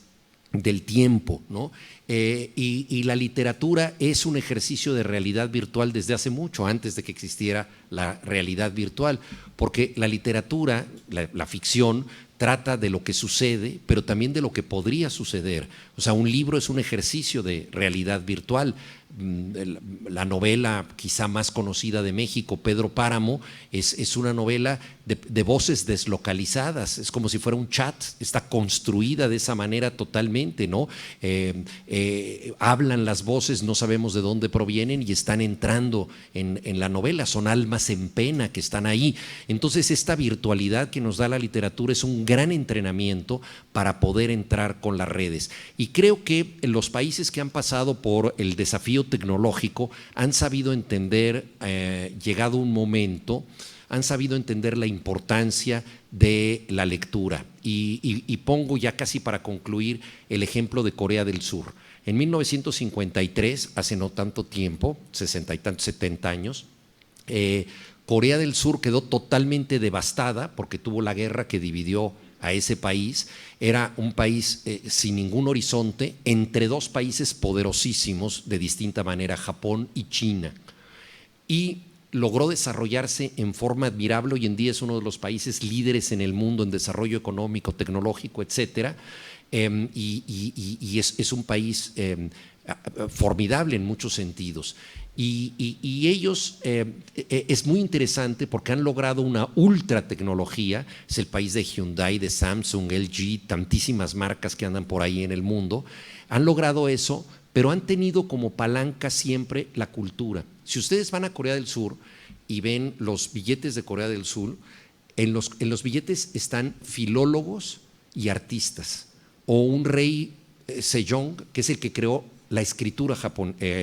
del tiempo, ¿no? Y la literatura es un ejercicio de realidad virtual desde hace mucho, antes de que existiera la realidad virtual, porque la literatura, la ficción, trata de lo que sucede, pero también de lo que podría suceder. O sea, un libro es un ejercicio de realidad virtual. La novela quizá más conocida de México, Pedro Páramo, es una novela de voces deslocalizadas, es como si fuera un chat, está construida de esa manera totalmente, ¿no? Hablan las voces, no sabemos de dónde provienen y están entrando en la novela, son almas en pena que están ahí. Entonces esta virtualidad que nos da la literatura es un gran entrenamiento para poder entrar con las redes, y creo que los países que han pasado por el desafío tecnológico han sabido entender, llegado un momento, han sabido entender la importancia de la lectura. Y pongo ya casi para concluir el ejemplo de Corea del Sur. En 1953, hace no tanto tiempo, 60 y tantos, 70 años, Corea del Sur quedó totalmente devastada porque tuvo la guerra que dividió a ese país. Era un país sin ningún horizonte entre dos países poderosísimos de distinta manera, Japón y China. Y logró desarrollarse en forma admirable. Hoy en día es uno de los países líderes en el mundo en desarrollo económico, tecnológico, etcétera. Y es un país formidable en muchos sentidos. Y ellos, es muy interesante porque han logrado una ultra tecnología. Es el país de Hyundai, de Samsung, LG, tantísimas marcas que andan por ahí en el mundo. Han logrado eso, pero han tenido como palanca siempre la cultura. Si ustedes van a Corea del Sur y ven los billetes de Corea del Sur, en los billetes están filólogos y artistas, o un rey Sejong, que es el que creó la escritura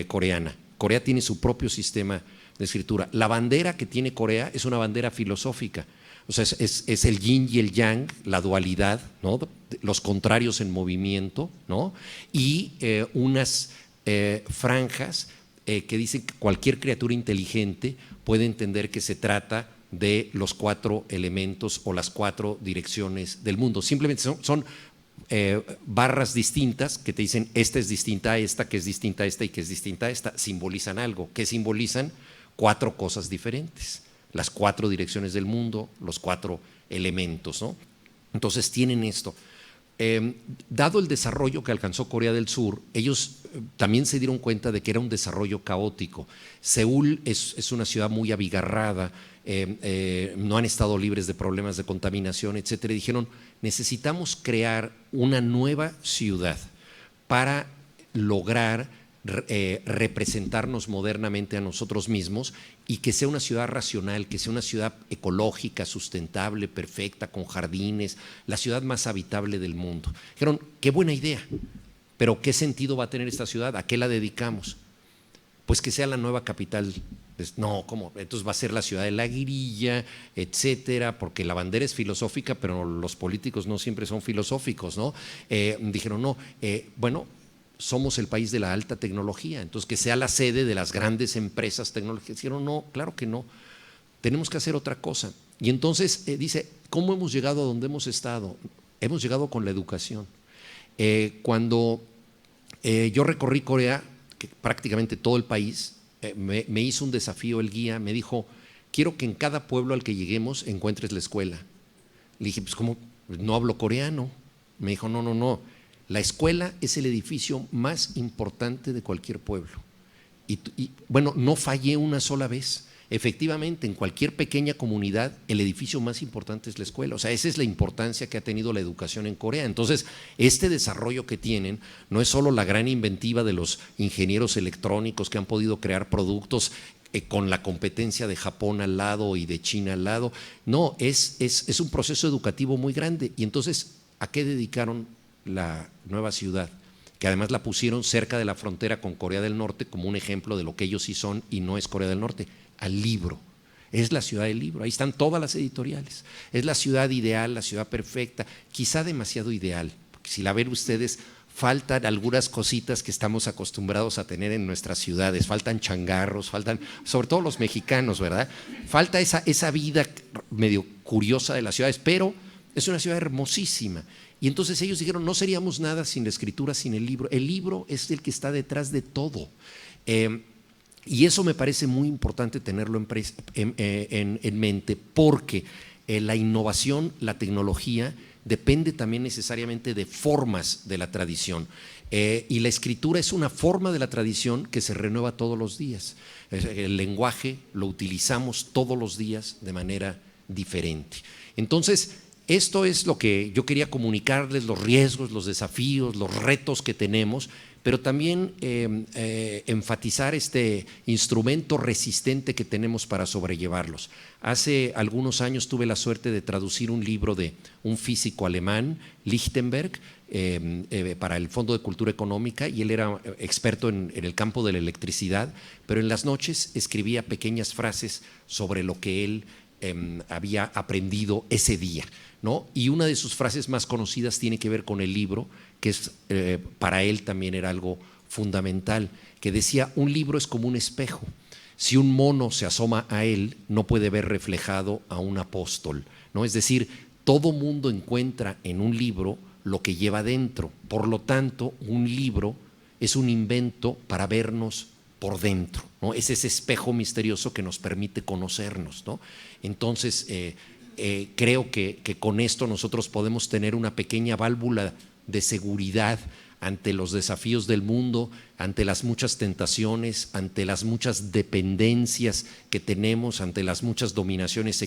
coreana. Corea tiene su propio sistema de escritura. La bandera que tiene Corea es una bandera filosófica. O sea, es el yin y el yang, la dualidad, ¿no? Los contrarios en movimiento, ¿no? Y unas franjas que dicen que cualquier criatura inteligente puede entender que se trata de los 4 elementos o las 4 direcciones del mundo. Simplemente son barras distintas que te dicen esta es distinta a esta, que es distinta a esta y que es distinta a esta. Simbolizan algo. ¿Qué simbolizan? 4 cosas diferentes. Las 4 direcciones del mundo, los 4 elementos, ¿no? Entonces tienen esto. Dado el desarrollo que alcanzó Corea del Sur, ellos también se dieron cuenta de que era un desarrollo caótico. Seúl es una ciudad muy abigarrada, no han estado libres de problemas de contaminación, etcétera. Y dijeron, necesitamos crear una nueva ciudad para lograr representarnos modernamente a nosotros mismos y que sea una ciudad racional, que sea una ciudad ecológica, sustentable, perfecta, con jardines, la ciudad más habitable del mundo. Dijeron, qué buena idea, pero ¿qué sentido va a tener esta ciudad? ¿A qué la dedicamos? Pues que sea la nueva capital. Pues no, ¿cómo? Entonces va a ser la ciudad de la guerrilla, etcétera, porque la bandera es filosófica, pero los políticos no siempre son filosóficos, ¿no? Dijeron, no, bueno, somos el país de la alta tecnología, entonces que sea la sede de las grandes empresas tecnológicas. Dijeron, no, claro que no, tenemos que hacer otra cosa. Y entonces dice, ¿cómo hemos llegado a donde hemos estado? Hemos llegado con la educación. Cuando yo recorrí Corea, que prácticamente todo el país, me hizo un desafío el guía, me dijo, quiero que en cada pueblo al que lleguemos encuentres la escuela. Le dije, pues ¿cómo? No hablo coreano. Me dijo, no. La escuela es el edificio más importante de cualquier pueblo. Y bueno, no fallé una sola vez. Efectivamente, en cualquier pequeña comunidad, el edificio más importante es la escuela. O sea, esa es la importancia que ha tenido la educación en Corea. Entonces, este desarrollo que tienen no es solo la gran inventiva de los ingenieros electrónicos que han podido crear productos con la competencia de Japón al lado y de China al lado. No, es un proceso educativo muy grande. Y entonces, ¿a qué dedicaron la nueva ciudad? Que además la pusieron cerca de la frontera con Corea del Norte como un ejemplo de lo que ellos sí son y no es Corea del Norte. Al libro. Es la ciudad del libro, ahí están todas las editoriales. Es la ciudad ideal, la ciudad perfecta, quizá demasiado ideal, porque si la ven ustedes, faltan algunas cositas que estamos acostumbrados a tener en nuestras ciudades, faltan changarros, faltan, sobre todo los mexicanos, ¿verdad? Falta esa vida medio curiosa de las ciudades, pero es una ciudad hermosísima. Y entonces ellos dijeron, no seríamos nada sin la escritura, sin el libro. El libro es el que está detrás de todo. Y eso me parece muy importante tenerlo en mente, porque la innovación, la tecnología, depende también necesariamente de formas de la tradición. Y la escritura es una forma de la tradición que se renueva todos los días. El lenguaje lo utilizamos todos los días de manera diferente. Entonces, esto es lo que yo quería comunicarles, los riesgos, los desafíos, los retos que tenemos, pero también enfatizar este instrumento resistente que tenemos para sobrellevarlos. Hace algunos años tuve la suerte de traducir un libro de un físico alemán, Lichtenberg, para el Fondo de Cultura Económica, y él era experto en el campo de la electricidad, pero en las noches escribía pequeñas frases sobre lo que él había aprendido ese día, ¿no? Y una de sus frases más conocidas tiene que ver con el libro, que es, para él también era algo fundamental, que decía, un libro es como un espejo. Si un mono se asoma a él, no puede ver reflejado a un apóstol, ¿no? Es decir, todo mundo encuentra en un libro lo que lleva dentro. Por lo tanto, un libro es un invento para vernos por dentro, ¿no? Es ese espejo misterioso que nos permite conocernos, ¿no? Entonces, creo que con esto nosotros podemos tener una pequeña válvula de seguridad ante los desafíos del mundo, ante las muchas tentaciones, ante las muchas dependencias que tenemos, ante las muchas dominaciones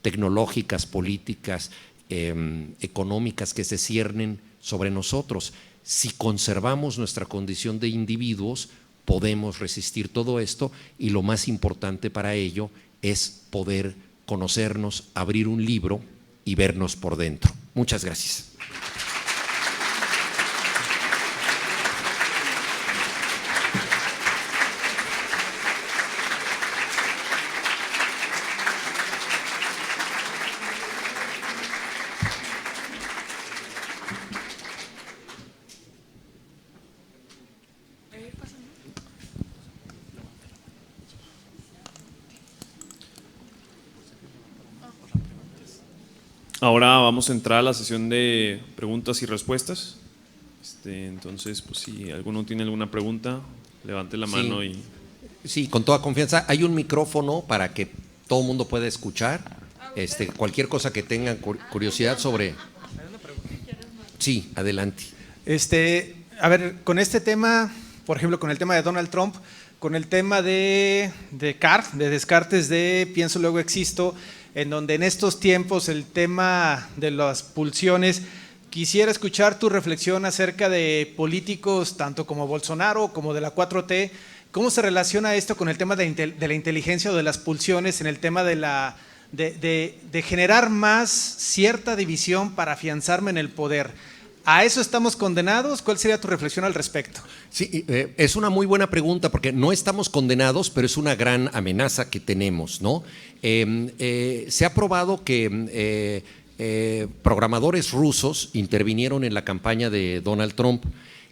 tecnológicas, políticas, económicas que se ciernen sobre nosotros. Si conservamos nuestra condición de individuos, podemos resistir todo esto, y lo más importante para ello es poder conocernos, abrir un libro y vernos por dentro. Muchas gracias. Ahora vamos a entrar a la sesión de preguntas y respuestas. Entonces, pues si alguno tiene alguna pregunta, levante la mano. Sí, con toda confianza. Hay un micrófono para que todo el mundo pueda escuchar. Cualquier cosa que tengan curiosidad sobre. Sí, adelante. A ver, con este tema, por ejemplo, con el tema de Donald Trump, con el tema de Descartes, de pienso luego existo, en donde en estos tiempos el tema de las pulsiones, quisiera escuchar tu reflexión acerca de políticos tanto como Bolsonaro como de la 4T. ¿Cómo se relaciona esto con el tema de la inteligencia o de las pulsiones en el tema de generar más cierta división para afianzarme en el poder? ¿A eso estamos condenados? ¿Cuál sería tu reflexión al respecto? Sí, es una muy buena pregunta, porque no estamos condenados, pero es una gran amenaza que tenemos, ¿no? Se ha probado que programadores rusos intervinieron en la campaña de Donald Trump,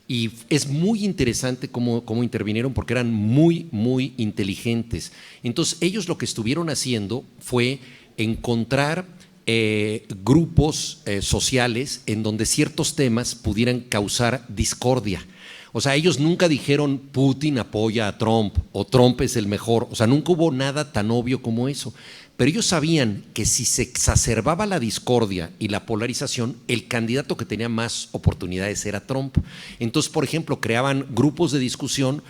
y es muy interesante cómo intervinieron, porque eran muy, muy inteligentes. Entonces, ellos lo que estuvieron haciendo fue encontrar grupos sociales en donde ciertos temas pudieran causar discordia. O sea, ellos nunca dijeron Putin apoya a Trump o Trump es el mejor. O sea, nunca hubo nada tan obvio como eso. Pero ellos sabían que si se exacerbaba la discordia y la polarización, el candidato que tenía más oportunidades era Trump. Entonces, por ejemplo, creaban grupos de discusión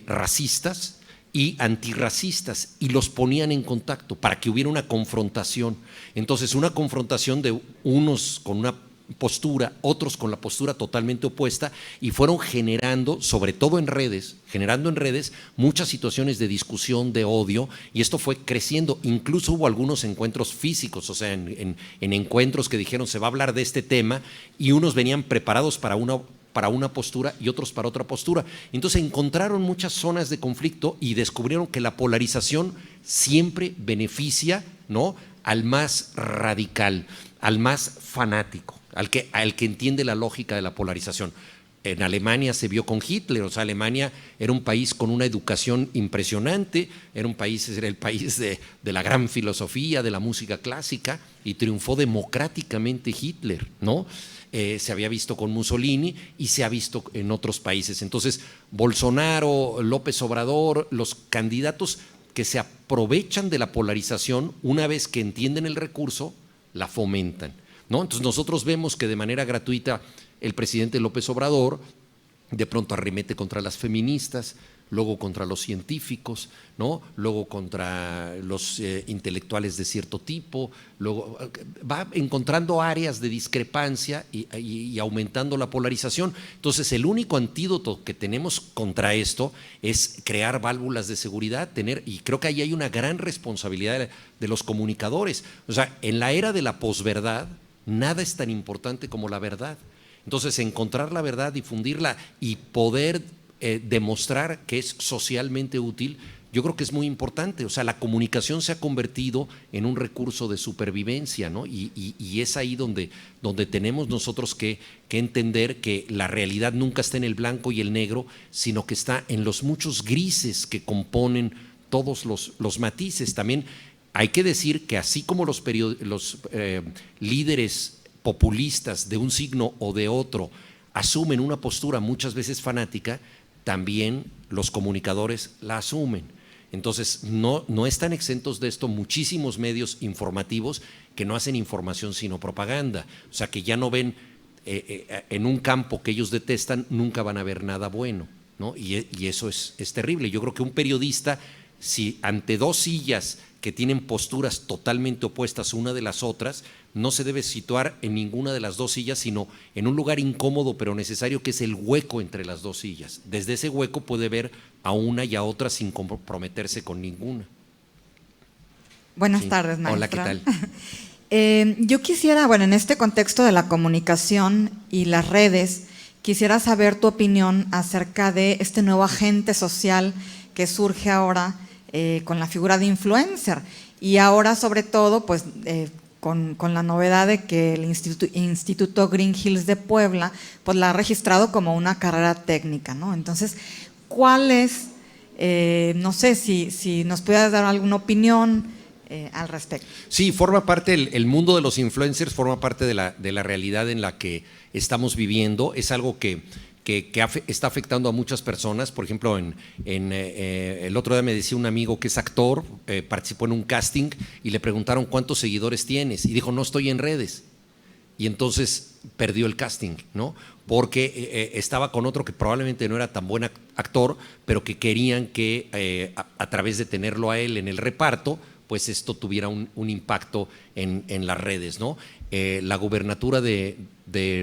racistas y antirracistas, y los ponían en contacto para que hubiera una confrontación. Entonces, una confrontación de unos con una postura, otros con la postura totalmente opuesta, y fueron generando, sobre todo en redes, muchas situaciones de discusión, de odio, y esto fue creciendo. Incluso hubo algunos encuentros físicos, o sea, en encuentros que dijeron se va a hablar de este tema, y unos venían preparados para una postura y otros para otra postura. Entonces encontraron muchas zonas de conflicto y descubrieron que la polarización siempre beneficia, ¿no?, al más radical, al más fanático, al que entiende la lógica de la polarización. En Alemania se vio con Hitler. O sea, Alemania era un país con una educación impresionante, era el país de la gran filosofía, de la música clásica, y triunfó democráticamente Hitler, ¿no? Se había visto con Mussolini y se ha visto en otros países. Entonces, Bolsonaro, López Obrador, los candidatos que se aprovechan de la polarización, una vez que entienden el recurso, la fomentan, ¿no? Entonces, nosotros vemos que de manera gratuita el presidente López Obrador de pronto arremete contra las feministas, luego contra los científicos, ¿no?, luego contra los intelectuales de cierto tipo, luego va encontrando áreas de discrepancia y aumentando la polarización. Entonces, el único antídoto que tenemos contra esto es crear válvulas de seguridad, y creo que ahí hay una gran responsabilidad de los comunicadores. O sea, en la era de la posverdad, nada es tan importante como la verdad. Entonces, encontrar la verdad, difundirla y poder demostrar que es socialmente útil, yo creo que es muy importante. O sea, la comunicación se ha convertido en un recurso de supervivencia, ¿no? Y es ahí donde tenemos nosotros que entender que la realidad nunca está en el blanco y el negro, sino que está en los muchos grises que componen todos los matices. También hay que decir que así como los líderes populistas de un signo o de otro asumen una postura muchas veces fanática, también los comunicadores la asumen. Entonces no están exentos de esto muchísimos medios informativos que no hacen información sino propaganda, o sea que ya no ven en un campo que ellos detestan, nunca van a ver nada bueno, ¿no? Y eso es terrible. Yo creo que un periodista, si ante dos sillas que tienen posturas totalmente opuestas una de las otras, no se debe situar en ninguna de las dos sillas, sino en un lugar incómodo pero necesario, que es el hueco entre las dos sillas. Desde ese hueco puede ver a una y a otra sin comprometerse con ninguna. Buenas tardes, maestra. Hola, ¿qué tal? Yo quisiera, bueno, en este contexto de la comunicación y las redes, quisiera saber tu opinión acerca de este nuevo agente social que surge ahora con la figura de influencer, y ahora sobre todo pues con la novedad de que el Instituto Green Hills de Puebla pues la ha registrado como una carrera técnica, ¿no? Entonces, ¿cuál es, no sé si nos puedas dar alguna opinión al respecto? Sí, forma parte, el mundo de los influencers forma parte de la realidad en la que estamos viviendo. Es algo que está afectando a muchas personas. Por ejemplo, el otro día me decía un amigo que es actor, participó en un casting y le preguntaron ¿cuántos seguidores tienes? Y dijo, no estoy en redes. Y entonces perdió el casting, ¿no? Porque estaba con otro que probablemente no era tan buen actor, pero que querían que a través de tenerlo a él en el reparto, pues esto tuviera un impacto en las redes, ¿no? La gubernatura de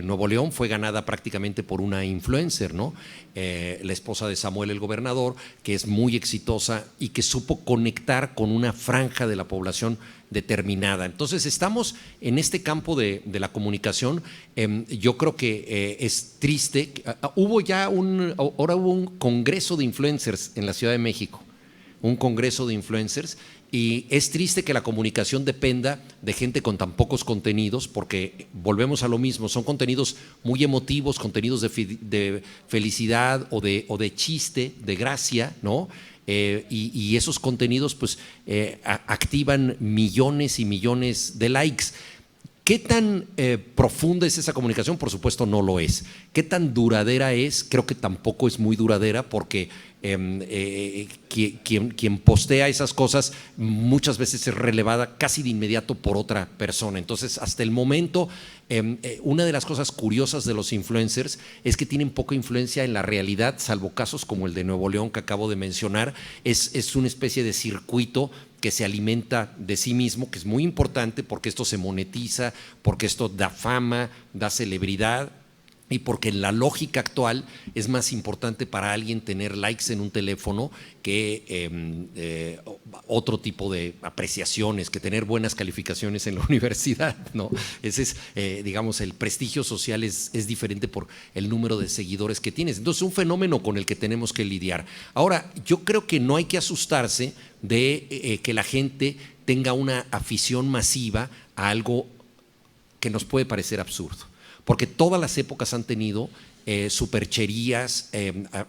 Nuevo León fue ganada prácticamente por una influencer, ¿no? La esposa de Samuel, el gobernador, que es muy exitosa y que supo conectar con una franja de la población determinada. Entonces estamos en este campo de la comunicación. Yo creo que es triste. Ahora hubo un congreso de influencers en la Ciudad de México, un congreso de influencers. Y es triste que la comunicación dependa de gente con tan pocos contenidos, porque volvemos a lo mismo, son contenidos muy emotivos, contenidos de felicidad o de chiste, de gracia, ¿no? Y esos contenidos pues activan millones y millones de likes. ¿Qué tan profunda es esa comunicación? Por supuesto no lo es. ¿Qué tan duradera es? Creo que tampoco es muy duradera, porque quien postea esas cosas muchas veces es relevada casi de inmediato por otra persona. Entonces, hasta el momento, una de las cosas curiosas de los influencers es que tienen poca influencia en la realidad, salvo casos como el de Nuevo León que acabo de mencionar. Es una especie de circuito que se alimenta de sí mismo, que es muy importante porque esto se monetiza, porque esto da fama, da celebridad, y porque en la lógica actual es más importante para alguien tener likes en un teléfono que otro tipo de apreciaciones, que tener buenas calificaciones en la universidad, ¿no? Ese es, digamos, el prestigio social es diferente por el número de seguidores que tienes. Entonces, un fenómeno con el que tenemos que lidiar. Ahora, yo creo que no hay que asustarse de que la gente tenga una afición masiva a algo que nos puede parecer absurdo, porque todas las épocas han tenido supercherías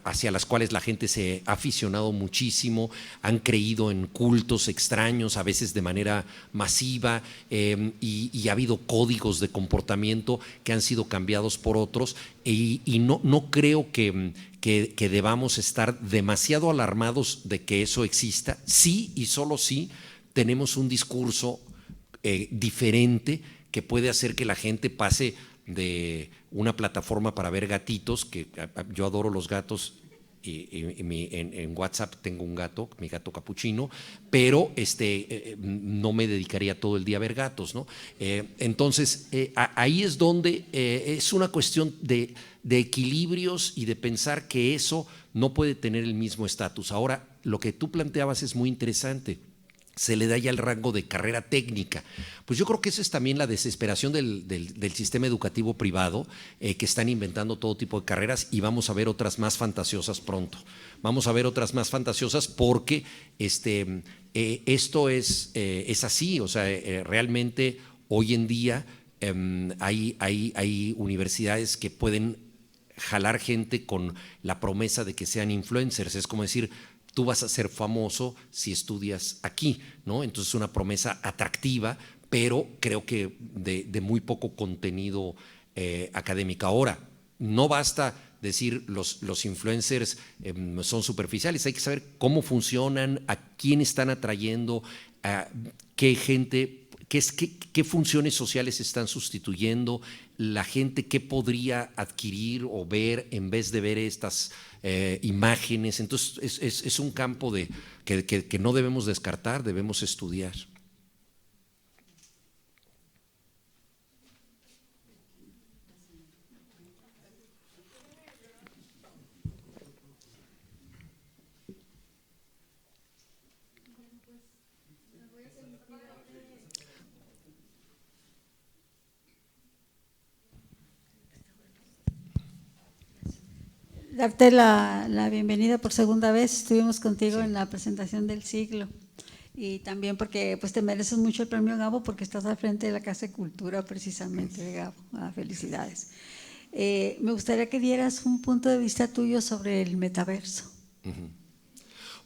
hacia las cuales la gente se ha aficionado muchísimo, han creído en cultos extraños, a veces de manera masiva, y ha habido códigos de comportamiento que han sido cambiados por otros, y no creo que debamos estar demasiado alarmados de que eso exista. Sí y solo sí tenemos un discurso diferente que puede hacer que la gente pase de una plataforma para ver gatitos, que yo adoro los gatos, y en WhatsApp tengo un gato, mi gato capuchino, pero no me dedicaría todo el día a ver gatos, ¿no? Entonces, ahí es donde es una cuestión de equilibrios y de pensar que eso no puede tener el mismo estatus. Ahora, lo que tú planteabas es muy interesante. se le da ya el rango de carrera técnica. Pues yo creo que esa es también la desesperación del sistema educativo privado, que están inventando todo tipo de carreras, y vamos a ver otras más fantasiosas pronto. Vamos a ver otras más fantasiosas porque esto es así, o sea, realmente hoy en día hay universidades que pueden jalar gente con la promesa de que sean influencers. Es como decir, tú vas a ser famoso si estudias aquí, ¿no? Entonces es una promesa atractiva, pero creo que de muy poco contenido académico. Ahora, no basta decir los influencers son superficiales, hay que saber cómo funcionan, a quién están atrayendo, a qué gente, qué funciones sociales están sustituyendo, la gente qué podría adquirir o ver en vez de ver estas imágenes. Entonces es un campo que no debemos descartar, debemos estudiar. Darte la bienvenida por segunda vez. Estuvimos contigo en la presentación del siglo, y también porque pues te mereces mucho el premio Gabo, porque estás al frente de la Casa de Cultura precisamente, Gabo. Felicidades. Me gustaría que dieras un punto de vista tuyo sobre el metaverso.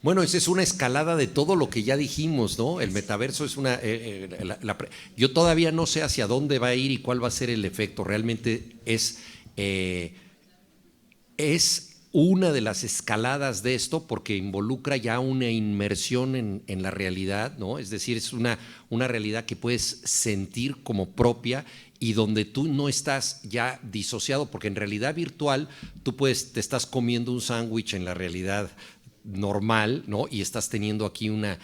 Bueno, esa es una escalada de todo lo que ya dijimos, ¿no? El metaverso es una… yo todavía no sé hacia dónde va a ir y cuál va a ser el efecto. Realmente es una de las escaladas de esto, porque involucra ya una inmersión en la realidad, ¿no? Es decir, es una realidad que puedes sentir como propia y donde tú no estás ya disociado, porque en realidad virtual tú te estás comiendo un sándwich en la realidad normal, ¿no? Y estás teniendo aquí una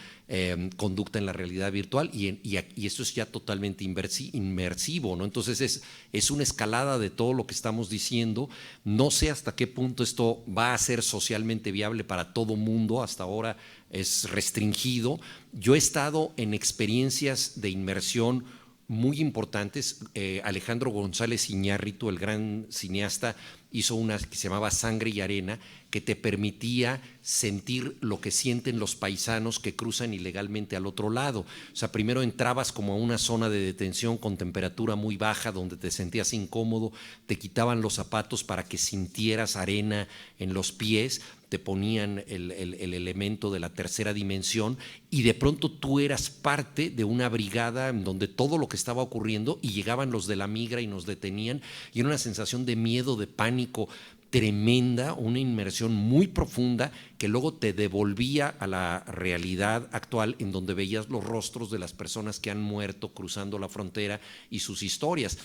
conducta en la realidad virtual y esto es ya totalmente inmersivo, ¿no? Entonces es una escalada de todo lo que estamos diciendo. No sé hasta qué punto esto va a ser socialmente viable para todo mundo. Hasta ahora es restringido. Yo he estado en experiencias de inmersión muy importantes. Alejandro González Iñárritu, el gran cineasta, hizo una que se llamaba Sangre y Arena, que te permitía sentir lo que sienten los paisanos que cruzan ilegalmente al otro lado. O sea, primero entrabas como a una zona de detención con temperatura muy baja, donde te sentías incómodo, te quitaban los zapatos para que sintieras arena en los pies, te ponían el elemento de la tercera dimensión y de pronto tú eras parte de una brigada en donde todo lo que estaba ocurriendo, y llegaban los de la migra y nos detenían, y era una sensación de miedo, de pánico tremenda, una inmersión muy profunda que luego te devolvía a la realidad actual, en donde veías los rostros de las personas que han muerto cruzando la frontera y sus historias.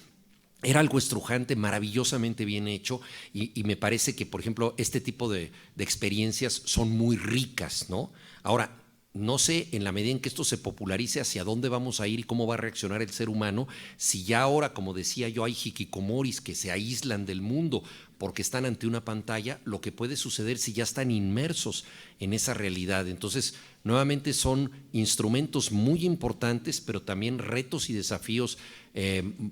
Era algo estrujante, maravillosamente bien hecho, y me parece que, por ejemplo, este tipo de experiencias son muy ricas, ¿no? Ahora, no sé, en la medida en que esto se popularice, hacia dónde vamos a ir y cómo va a reaccionar el ser humano, si ya ahora, como decía yo, hay hikikomoris que se aíslan del mundo porque están ante una pantalla, lo que puede suceder si ya están inmersos en esa realidad. Entonces, nuevamente son instrumentos muy importantes, pero también retos y desafíos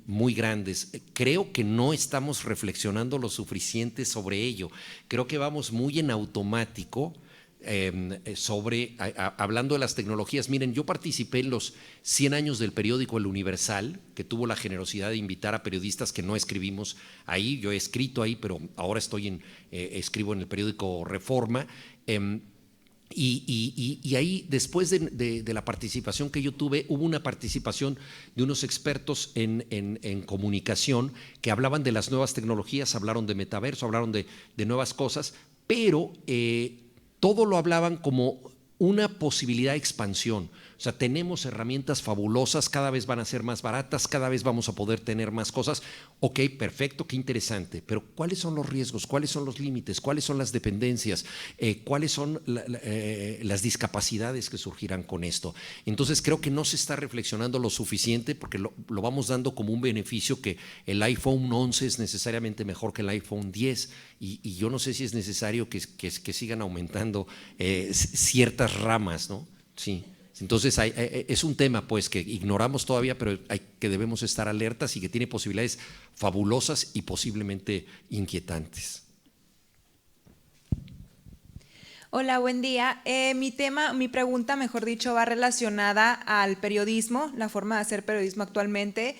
muy grandes. Creo que no estamos reflexionando lo suficiente sobre ello. Creo que vamos muy en automático. Hablando de las tecnologías, miren, yo participé en los 100 años del periódico El Universal, que tuvo la generosidad de invitar a periodistas que no escribimos ahí. Yo he escrito ahí, pero ahora escribo en el periódico Reforma. Y ahí, después de la participación que yo tuve, hubo una participación de unos expertos en comunicación que hablaban de las nuevas tecnologías, hablaron de metaverso, hablaron de nuevas cosas, pero todo lo hablaban como una posibilidad de expansión. O sea, tenemos herramientas fabulosas, cada vez van a ser más baratas, cada vez vamos a poder tener más cosas. Ok, perfecto, qué interesante, pero ¿cuáles son los riesgos? ¿Cuáles son los límites? ¿Cuáles son las dependencias? ¿Cuáles son las discapacidades que surgirán con esto? Entonces creo que no se está reflexionando lo suficiente, porque lo vamos dando como un beneficio, que el iPhone 11 es necesariamente mejor que el iPhone 10, y yo no sé si es necesario que sigan aumentando ciertas ramas, ¿no? Sí. Entonces es un tema pues que ignoramos todavía, pero que debemos estar alertas y que tiene posibilidades fabulosas y posiblemente inquietantes. Hola, buen día. Mi pregunta, mejor dicho, va relacionada al periodismo, la forma de hacer periodismo actualmente.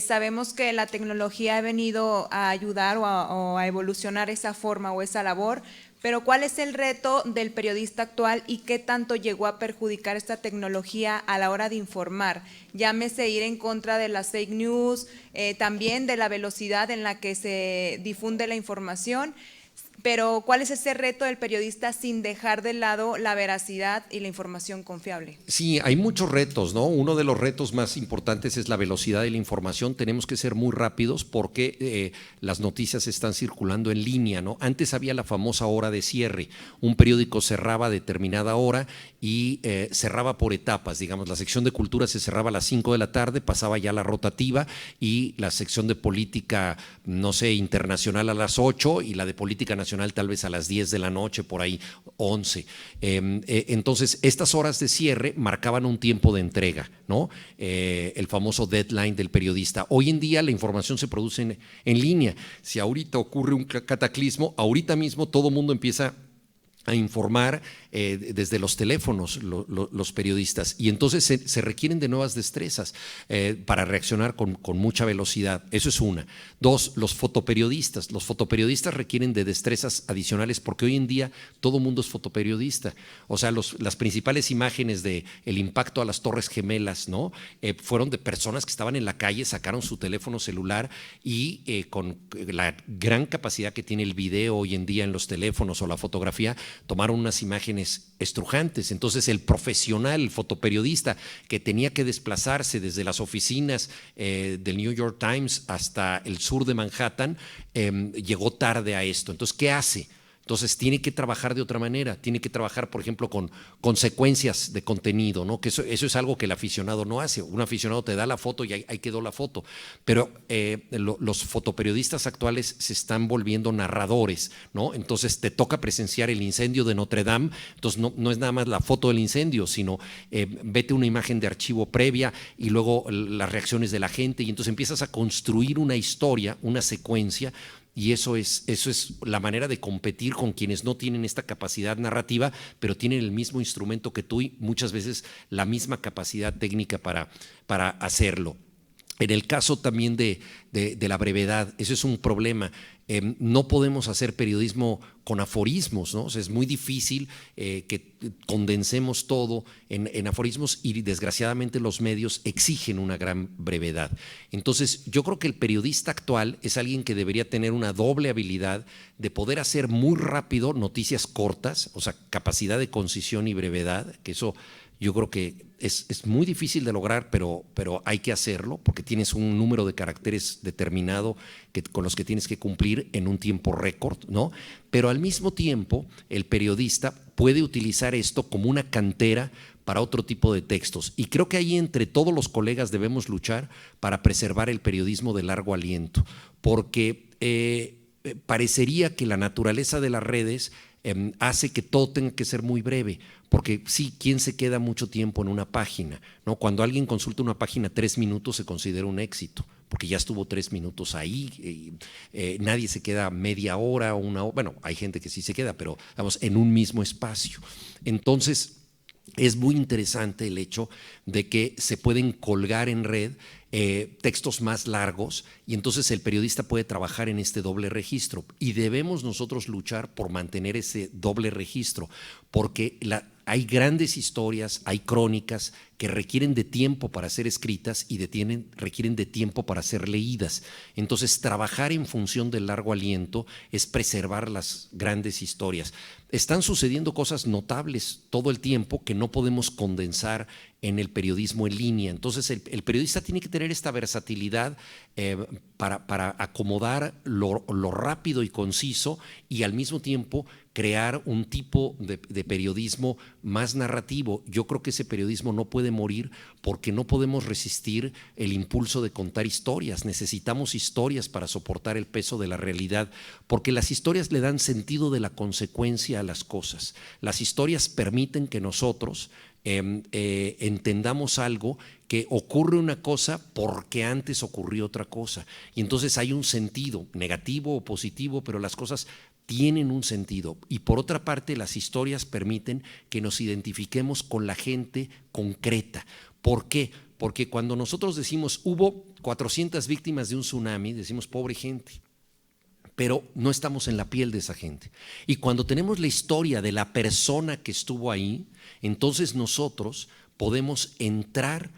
Sabemos que la tecnología ha venido a ayudar o a evolucionar esa forma o esa labor, pero ¿cuál es el reto del periodista actual y qué tanto llegó a perjudicar esta tecnología a la hora de informar? Llámese ir en contra de las fake news, también de la velocidad en la que se difunde la información. Pero ¿cuál es ese reto del periodista sin dejar de lado la veracidad y la información confiable? Sí, hay muchos retos, ¿no? Uno de los retos más importantes es la velocidad de la información. Tenemos que ser muy rápidos porque las noticias están circulando en línea, ¿no? Antes había la famosa hora de cierre. Un periódico cerraba a determinada hora y cerraba por etapas, digamos, la sección de cultura se cerraba a las 5 de la tarde, pasaba ya la rotativa y la sección de política, no sé, internacional a las 8 y la de política nacional tal vez a las 10 de la noche, por ahí 11. Entonces, estas horas de cierre marcaban un tiempo de entrega, ¿no? El famoso deadline del periodista. Hoy en día la información se produce en línea. Si ahorita ocurre un cataclismo, ahorita mismo todo el mundo empieza a informar desde los teléfonos los periodistas y entonces se requieren de nuevas destrezas para reaccionar con mucha velocidad. Eso es una. Dos, los fotoperiodistas requieren de destrezas adicionales porque hoy en día todo mundo es fotoperiodista. O sea, las principales imágenes del impacto a las Torres Gemelas, ¿no? Fueron de personas que estaban en la calle, sacaron su teléfono celular y con la gran capacidad que tiene el video hoy en día en los teléfonos o la fotografía, tomaron unas imágenes estrujantes. Entonces el profesional, el fotoperiodista que tenía que desplazarse desde las oficinas del New York Times hasta el sur de Manhattan, llegó tarde a esto. Entonces, ¿qué hace? Entonces tiene que trabajar de otra manera, tiene que trabajar, por ejemplo, con consecuencias de contenido, ¿no? Que eso es algo que el aficionado no hace. Un aficionado te da la foto y ahí quedó la foto. Pero los fotoperiodistas actuales se están volviendo narradores, ¿no? Entonces te toca presenciar el incendio de Notre Dame, entonces no es nada más la foto del incendio, sino vete una imagen de archivo previa y luego las reacciones de la gente y entonces empiezas a construir una historia, una secuencia. Y eso es la manera de competir con quienes no tienen esta capacidad narrativa, pero tienen el mismo instrumento que tú y muchas veces la misma capacidad técnica para hacerlo. En el caso también de la brevedad, eso es un problema. No podemos hacer periodismo con aforismos, ¿no? O sea, es muy difícil que condensemos todo en aforismos y desgraciadamente los medios exigen una gran brevedad. Entonces, yo creo que el periodista actual es alguien que debería tener una doble habilidad de poder hacer muy rápido noticias cortas, o sea, capacidad de concisión y brevedad, que eso yo creo que es muy difícil de lograr, pero hay que hacerlo porque tienes un número de caracteres determinado con los que tienes que cumplir en un tiempo récord, ¿no? Pero al mismo tiempo, el periodista puede utilizar esto como una cantera para otro tipo de textos. Y creo que ahí entre todos los colegas debemos luchar para preservar el periodismo de largo aliento, porque parecería que la naturaleza de las redes hace que todo tenga que ser muy breve, porque sí, ¿quién se queda mucho tiempo en una página? ¿No? Cuando alguien consulta una página 3 minutos se considera un éxito, porque ya estuvo 3 minutos ahí, nadie se queda media hora o una hora, bueno, hay gente que sí se queda, pero vamos, en un mismo espacio. Entonces, es muy interesante el hecho de que se pueden colgar en red textos más largos y entonces el periodista puede trabajar en este doble registro y debemos nosotros luchar por mantener ese doble registro porque hay grandes historias, hay crónicas que requieren de tiempo para ser escritas y requieren de tiempo para ser leídas. Entonces, trabajar en función del largo aliento es preservar las grandes historias. Están sucediendo cosas notables todo el tiempo que no podemos condensar en el periodismo en línea. Entonces, el periodista tiene que tener esta versatilidad para acomodar lo rápido y conciso y al mismo tiempo crear un tipo de periodismo más narrativo. Yo creo que ese periodismo no puede morir porque no podemos resistir el impulso de contar historias. Necesitamos historias para soportar el peso de la realidad, porque las historias le dan sentido de la consecuencia a las cosas. Las historias permiten que nosotros entendamos algo, que ocurre una cosa porque antes ocurrió otra cosa. Y entonces hay un sentido, negativo o positivo, pero las cosas tienen un sentido. Y por otra parte, las historias permiten que nos identifiquemos con la gente concreta. ¿Por qué? Porque cuando nosotros decimos hubo 400 víctimas de un tsunami, decimos pobre gente, pero no estamos en la piel de esa gente. Y cuando tenemos la historia de la persona que estuvo ahí, entonces nosotros podemos entrar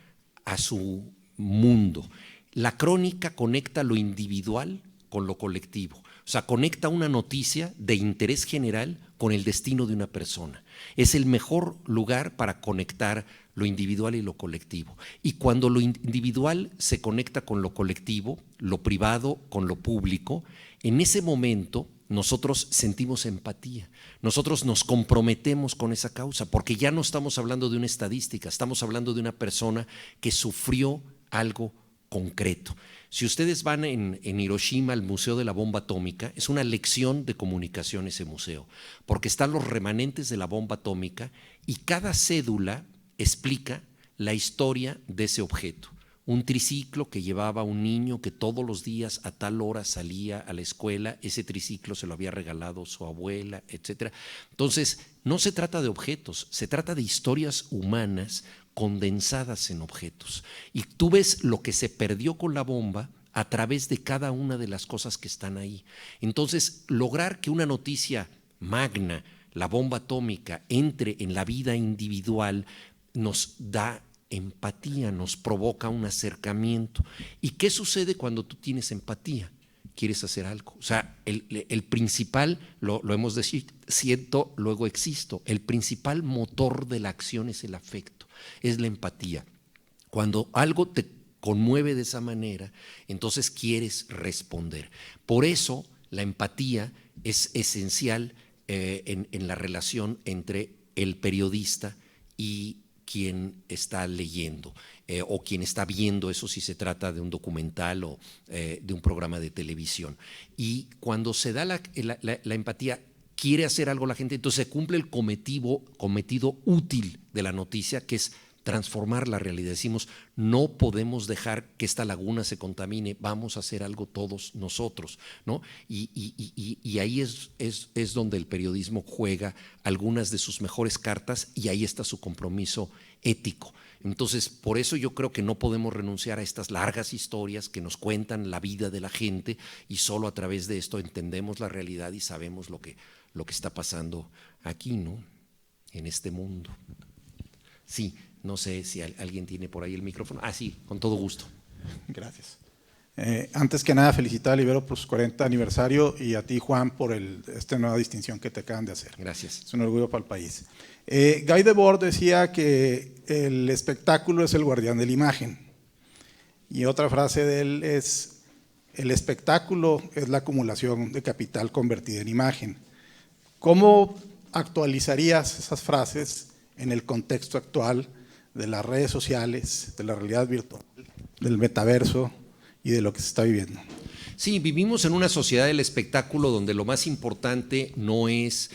a su mundo. La crónica conecta lo individual con lo colectivo. O sea, conecta una noticia de interés general con el destino de una persona. Es el mejor lugar para conectar lo individual y lo colectivo. Y cuando lo individual se conecta con lo colectivo, lo privado con lo público, en ese momento nosotros sentimos empatía, nosotros nos comprometemos con esa causa, porque ya no estamos hablando de una estadística, estamos hablando de una persona que sufrió algo concreto. Si ustedes van en Hiroshima al Museo de la Bomba Atómica, es una lección de comunicación ese museo, porque están los remanentes de la bomba atómica y cada cédula explica la historia de ese objeto. Un triciclo que llevaba un niño que todos los días a tal hora salía a la escuela, ese triciclo se lo había regalado su abuela, etc. Entonces, no se trata de objetos, se trata de historias humanas condensadas en objetos. Y tú ves lo que se perdió con la bomba a través de cada una de las cosas que están ahí. Entonces, lograr que una noticia magna, la bomba atómica, entre en la vida individual, nos da empatía, nos provoca un acercamiento. ¿Y qué sucede cuando tú tienes empatía? Quieres hacer algo. O sea, el principal, lo hemos dicho, siento, luego existo. El principal motor de la acción es el afecto, es la empatía. Cuando algo te conmueve de esa manera, entonces quieres responder. Por eso la empatía es esencial en la relación entre el periodista y quien está leyendo o quien está viendo, eso si se trata de un documental o de un programa de televisión. Y cuando se da la empatía, quiere hacer algo la gente, entonces se cumple el cometido útil de la noticia, que es transformar la realidad. Decimos, no podemos dejar que esta laguna se contamine, vamos a hacer algo todos nosotros, ¿no? Y ahí es donde el periodismo juega algunas de sus mejores cartas y ahí está su compromiso ético. Entonces, por eso yo creo que no podemos renunciar a estas largas historias que nos cuentan la vida de la gente y solo a través de esto entendemos la realidad y sabemos lo que está pasando aquí, ¿no? En este mundo. Sí. No sé si alguien tiene por ahí el micrófono. Ah, sí, con todo gusto. Gracias. Antes que nada, felicitar a Libero por su 40 aniversario y a ti, Juan, por esta nueva distinción que te acaban de hacer. Gracias. Es un orgullo para el país. Guy Debord decía que el espectáculo es el guardián de la imagen. Y otra frase de él es, el espectáculo es la acumulación de capital convertida en imagen. ¿Cómo actualizarías esas frases en el contexto actual de las redes sociales, de la realidad virtual, del metaverso y de lo que se está viviendo? Sí, vivimos en una sociedad del espectáculo donde lo más importante no es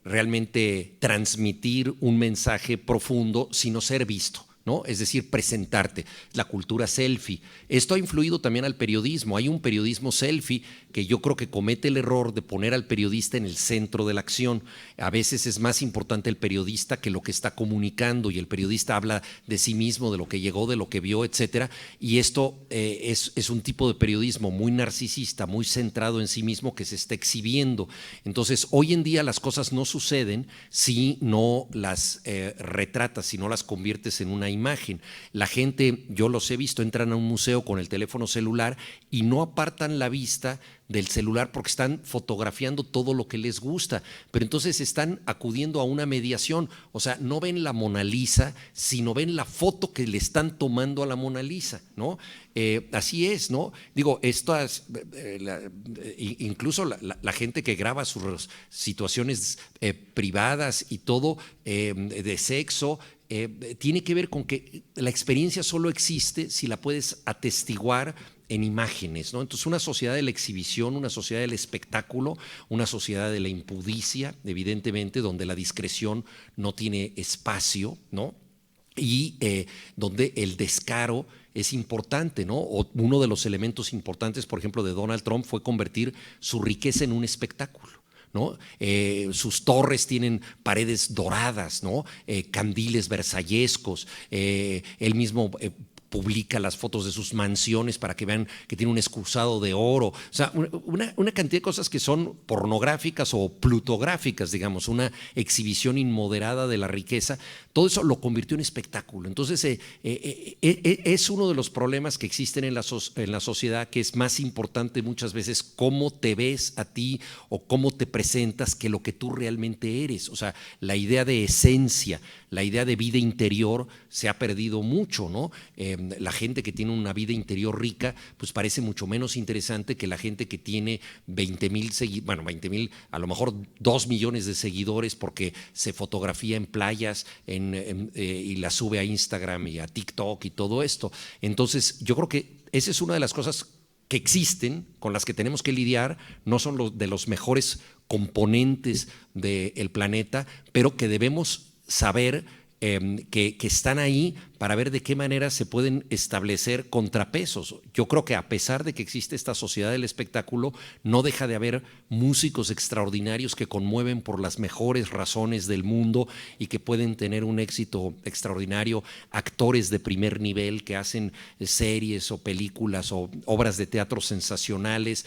realmente transmitir un mensaje profundo, sino ser visto, ¿no? Es decir, presentarte, la cultura selfie. Esto ha influido también al periodismo. Hay un periodismo selfie que yo creo que comete el error de poner al periodista en el centro de la acción. A veces es más importante el periodista que lo que está comunicando y el periodista habla de sí mismo, de lo que llegó, de lo que vio, etcétera. Y esto es un tipo de periodismo muy narcisista, muy centrado en sí mismo que se está exhibiendo. Entonces, hoy en día las cosas no suceden si no las retratas, si no las conviertes en una imagen. La gente, yo los he visto, entran a un museo con el teléfono celular y no apartan la vista del celular porque están fotografiando todo lo que les gusta, pero entonces están acudiendo a una mediación, o sea, no ven la Mona Lisa, sino ven la foto que le están tomando a la Mona Lisa, ¿no? Así es, ¿no? Digo, incluso la gente que graba sus situaciones privadas y todo de sexo, tiene que ver con que la experiencia solo existe si la puedes atestiguar en imágenes, ¿no? Entonces, una sociedad de la exhibición, una sociedad del espectáculo, una sociedad de la impudicia, evidentemente, donde la discreción no tiene espacio, ¿no? Y donde el descaro es importante, ¿no? O uno de los elementos importantes, por ejemplo, de Donald Trump fue convertir su riqueza en un espectáculo, ¿no? Sus torres tienen paredes doradas, ¿no? Candiles versallescos, él mismo publica las fotos de sus mansiones para que vean que tiene un excusado de oro, o sea, una cantidad de cosas que son pornográficas o plutográficas, digamos, una exhibición inmoderada de la riqueza. Todo eso lo convirtió en espectáculo. Entonces, es uno de los problemas que existen en la sociedad, que es más importante muchas veces cómo te ves a ti o cómo te presentas que lo que tú realmente eres. O sea, la idea de esencia, la idea de vida interior se ha perdido mucho, ¿no? La gente que tiene una vida interior rica, pues parece mucho menos interesante que la gente que tiene 20,000 seguidores, bueno, 20,000, a lo mejor 2 millones de seguidores porque se fotografía en playas y la sube a Instagram y a TikTok y todo esto. Entonces, yo creo que esa es una de las cosas que existen, con las que tenemos que lidiar, no son de los mejores componentes del planeta, pero que debemos saber que están ahí para ver de qué manera se pueden establecer contrapesos. Yo creo que a pesar de que existe esta sociedad del espectáculo, no deja de haber músicos extraordinarios que conmueven por las mejores razones del mundo y que pueden tener un éxito extraordinario, actores de primer nivel que hacen series o películas o obras de teatro sensacionales,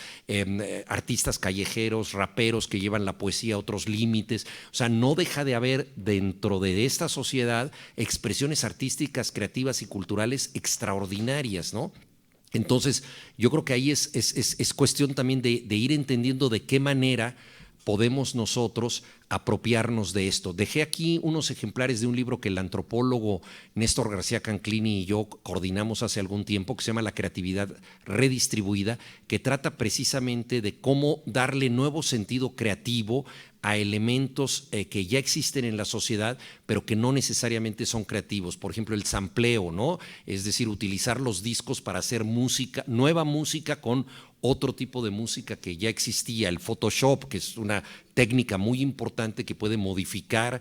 artistas callejeros, raperos que llevan la poesía a otros límites. O sea, no deja de haber dentro de esta sociedad expresiones artísticas, creativas y culturales extraordinarias, ¿no? Entonces, yo creo que ahí es cuestión también de ir entendiendo de qué manera podemos nosotros apropiarnos de esto. Dejé aquí unos ejemplares de un libro que el antropólogo Néstor García Canclini y yo coordinamos hace algún tiempo, que se llama La creatividad redistribuida, que trata precisamente de cómo darle nuevo sentido creativo a elementos que ya existen en la sociedad, pero que no necesariamente son creativos. Por ejemplo, el sampleo, ¿no? Es decir, utilizar los discos para hacer música, nueva música con otro tipo de música que ya existía, el Photoshop, que es una técnica muy importante que puede modificar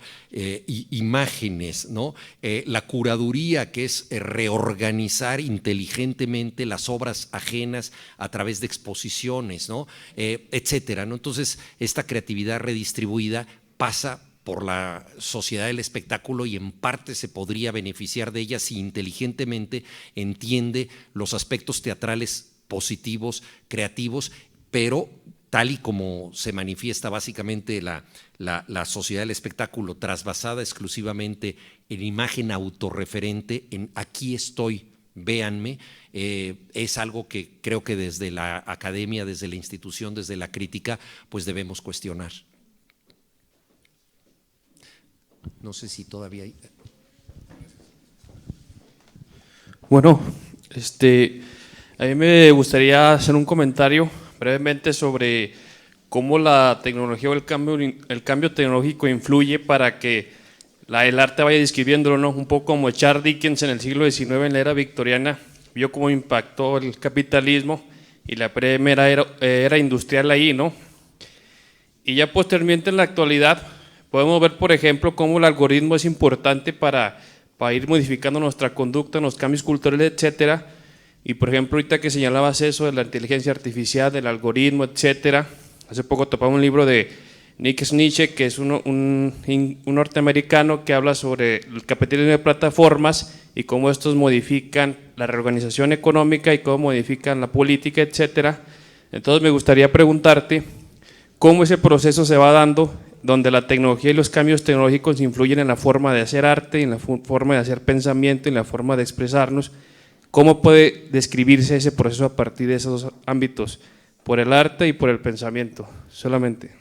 imágenes, ¿no? La curaduría, que es reorganizar inteligentemente las obras ajenas a través de exposiciones, ¿no? Etcétera, ¿no? Entonces, esta creatividad redistribuida pasa por la sociedad del espectáculo y en parte se podría beneficiar de ella si inteligentemente entiende los aspectos teatrales positivos, creativos, pero tal y como se manifiesta básicamente la sociedad del espectáculo, trasvasada exclusivamente en imagen autorreferente, en aquí estoy, véanme, es algo que creo que desde la academia, desde la institución, desde la crítica, pues debemos cuestionar. No sé si todavía hay. Bueno, a mí me gustaría hacer un comentario brevemente sobre cómo la tecnología o el cambio tecnológico influye para que el arte vaya describiéndolo, ¿no? Un poco como Charles Dickens en el siglo XIX, en la era victoriana, vio cómo impactó el capitalismo y la primera era industrial ahí, ¿no? Y ya posteriormente en la actualidad podemos ver, por ejemplo, cómo el algoritmo es importante para ir modificando nuestra conducta, los cambios culturales, etcétera. Y por ejemplo, ahorita que señalabas eso de la inteligencia artificial, del algoritmo, etcétera, hace poco topamos un libro de Nick Sniche, que es un norteamericano que habla sobre el capitalismo de plataformas y cómo estos modifican la reorganización económica y cómo modifican la política, etcétera. Entonces me gustaría preguntarte cómo ese proceso se va dando, donde la tecnología y los cambios tecnológicos influyen en la forma de hacer arte, en la forma de hacer pensamiento, en la forma de expresarnos. ¿Cómo puede describirse ese proceso a partir de esos dos ámbitos, por el arte y por el pensamiento solamente?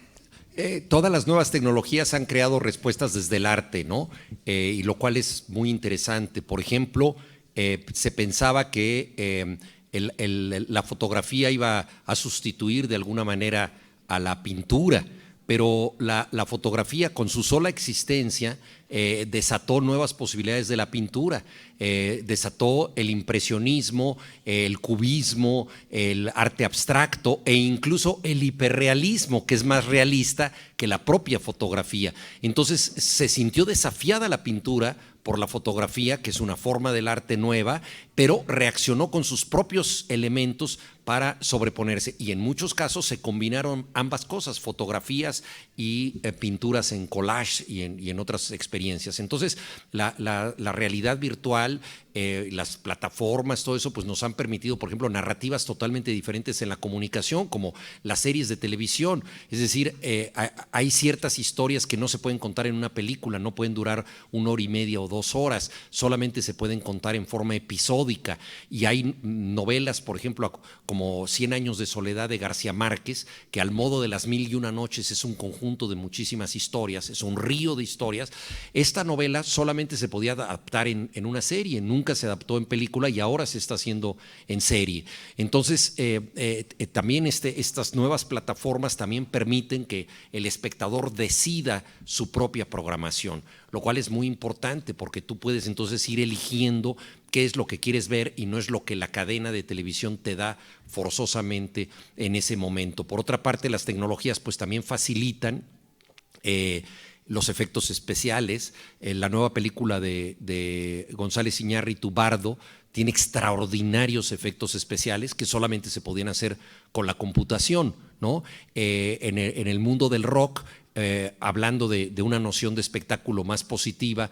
Todas las nuevas tecnologías han creado respuestas desde el arte, ¿no? Y lo cual es muy interesante. Por ejemplo, se pensaba que la fotografía iba a sustituir de alguna manera a la pintura, pero la fotografía con su sola existencia desató nuevas posibilidades de la pintura, desató el impresionismo, el cubismo, el arte abstracto e incluso el hiperrealismo, que es más realista que la propia fotografía. Entonces se sintió desafiada la pintura por la fotografía, que es una forma del arte nueva, pero reaccionó con sus propios elementos para sobreponerse, y en muchos casos se combinaron ambas cosas, fotografías y pinturas en collage y en otras experiencias. Entonces la realidad virtual, las plataformas, todo eso pues nos han permitido, por ejemplo, narrativas totalmente diferentes en la comunicación, como las series de televisión. Es decir, hay ciertas historias que no se pueden contar en una película, no pueden durar 1 hora y media o 2 horas, solamente se pueden contar en forma episódica, y hay novelas, por ejemplo, como 100 años de soledad de García Márquez, que al modo de Las 1001 noches es un conjunto de muchísimas historias, es un río de historias. Esta novela solamente se podía adaptar en una serie, nunca se adaptó en película, y ahora se está haciendo en serie. Entonces también estas nuevas plataformas también permiten que el espectador decida su propia programación, lo cual es muy importante, porque tú puedes entonces ir eligiendo qué es lo que quieres ver y no es lo que la cadena de televisión te da forzosamente en ese momento. Por otra parte, las tecnologías pues también facilitan los efectos especiales. La nueva película de González Iñárritu, Bardo, tiene extraordinarios efectos especiales que solamente se podían hacer con la computación, ¿no? En el mundo del rock, hablando de una noción de espectáculo más positiva,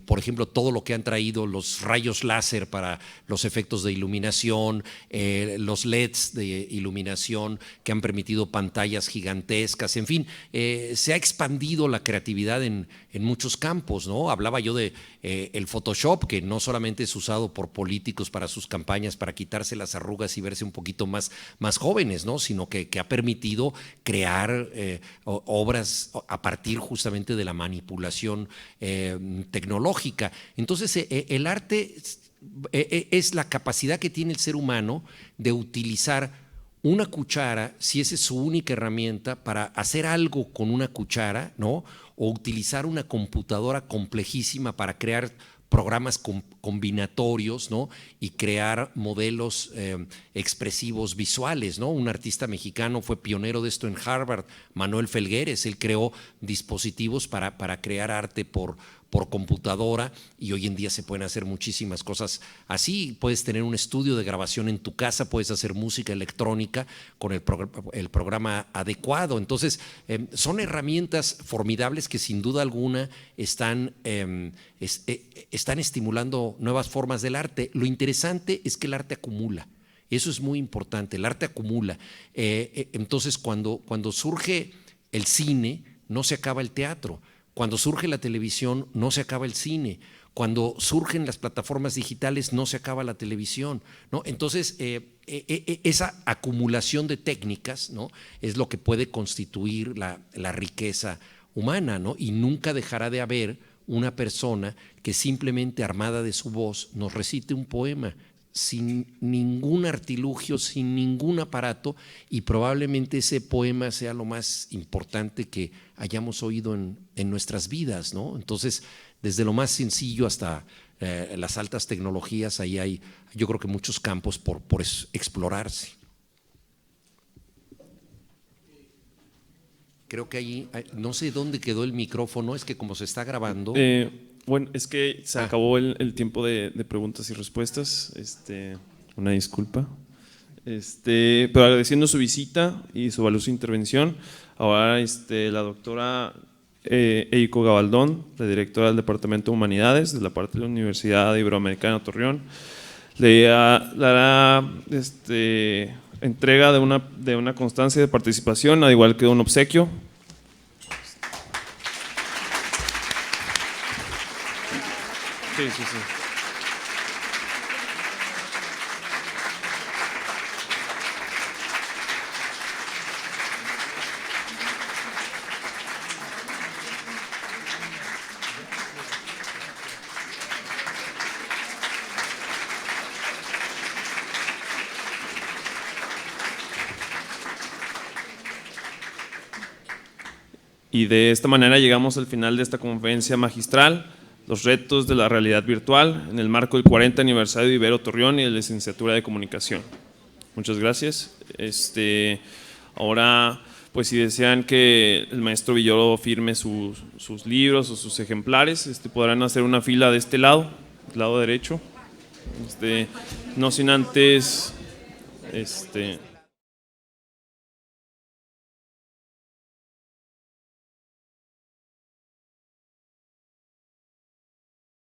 por ejemplo, todo lo que han traído los rayos láser para los efectos de iluminación, los LEDs de iluminación que han permitido pantallas gigantescas, en fin, se ha expandido la creatividad en muchos campos, ¿no? Hablaba yo de el Photoshop, que no solamente es usado por políticos para sus campañas, para quitarse las arrugas y verse un poquito más jóvenes, ¿no? Sino que ha permitido crear obras a partir justamente de la manipulación tecnológica. Entonces el arte es la capacidad que tiene el ser humano de utilizar una cuchara, si esa es su única herramienta, para hacer algo con una cuchara, ¿no? O utilizar una computadora complejísima para crear programas combinatorios, ¿no? Y crear modelos expresivos visuales, ¿no? Un artista mexicano fue pionero de esto en Harvard, Manuel Felgueres. Él creó dispositivos para crear arte por computadora, y hoy en día se pueden hacer muchísimas cosas así. Puedes tener un estudio de grabación en tu casa, puedes hacer música electrónica con el programa adecuado. Entonces son herramientas formidables que sin duda alguna están estimulando nuevas formas del arte. Lo interesante es que el arte acumula. Eso es muy importante, el arte acumula. Entonces cuando surge el cine, no se acaba el teatro. Cuando surge la televisión, no se acaba el cine. Cuando surgen las plataformas digitales, no se acaba la televisión, ¿no? Entonces, esa acumulación de técnicas, ¿no? Es lo que puede constituir la riqueza humana, ¿no? Y nunca dejará de haber una persona que simplemente, armada de su voz, nos recite un poema sin ningún artilugio, sin ningún aparato, y probablemente ese poema sea lo más importante que hayamos oído en nuestras vidas, ¿no? Entonces, desde lo más sencillo hasta las altas tecnologías, ahí hay, yo creo que muchos campos por explorarse. Creo que ahí, no sé dónde quedó el micrófono, es que como se está grabando… Bueno, es que se acabó el tiempo de preguntas y respuestas. Una disculpa. Pero agradeciendo su visita y su valiosa intervención, ahora la doctora Eiko Gabaldón, la directora del Departamento de Humanidades de la parte de la Universidad Iberoamericana de Torreón, le dará entrega de una constancia de participación, al igual que de un obsequio. Sí. Y de esta manera llegamos al final de esta conferencia magistral, los retos de la realidad virtual en el marco del 40 aniversario de Ibero Torreón y de la licenciatura de comunicación. Muchas gracias. Ahora, pues si desean que el maestro Villoro firme sus libros o sus ejemplares, podrán hacer una fila de este lado, del lado derecho. No sin antes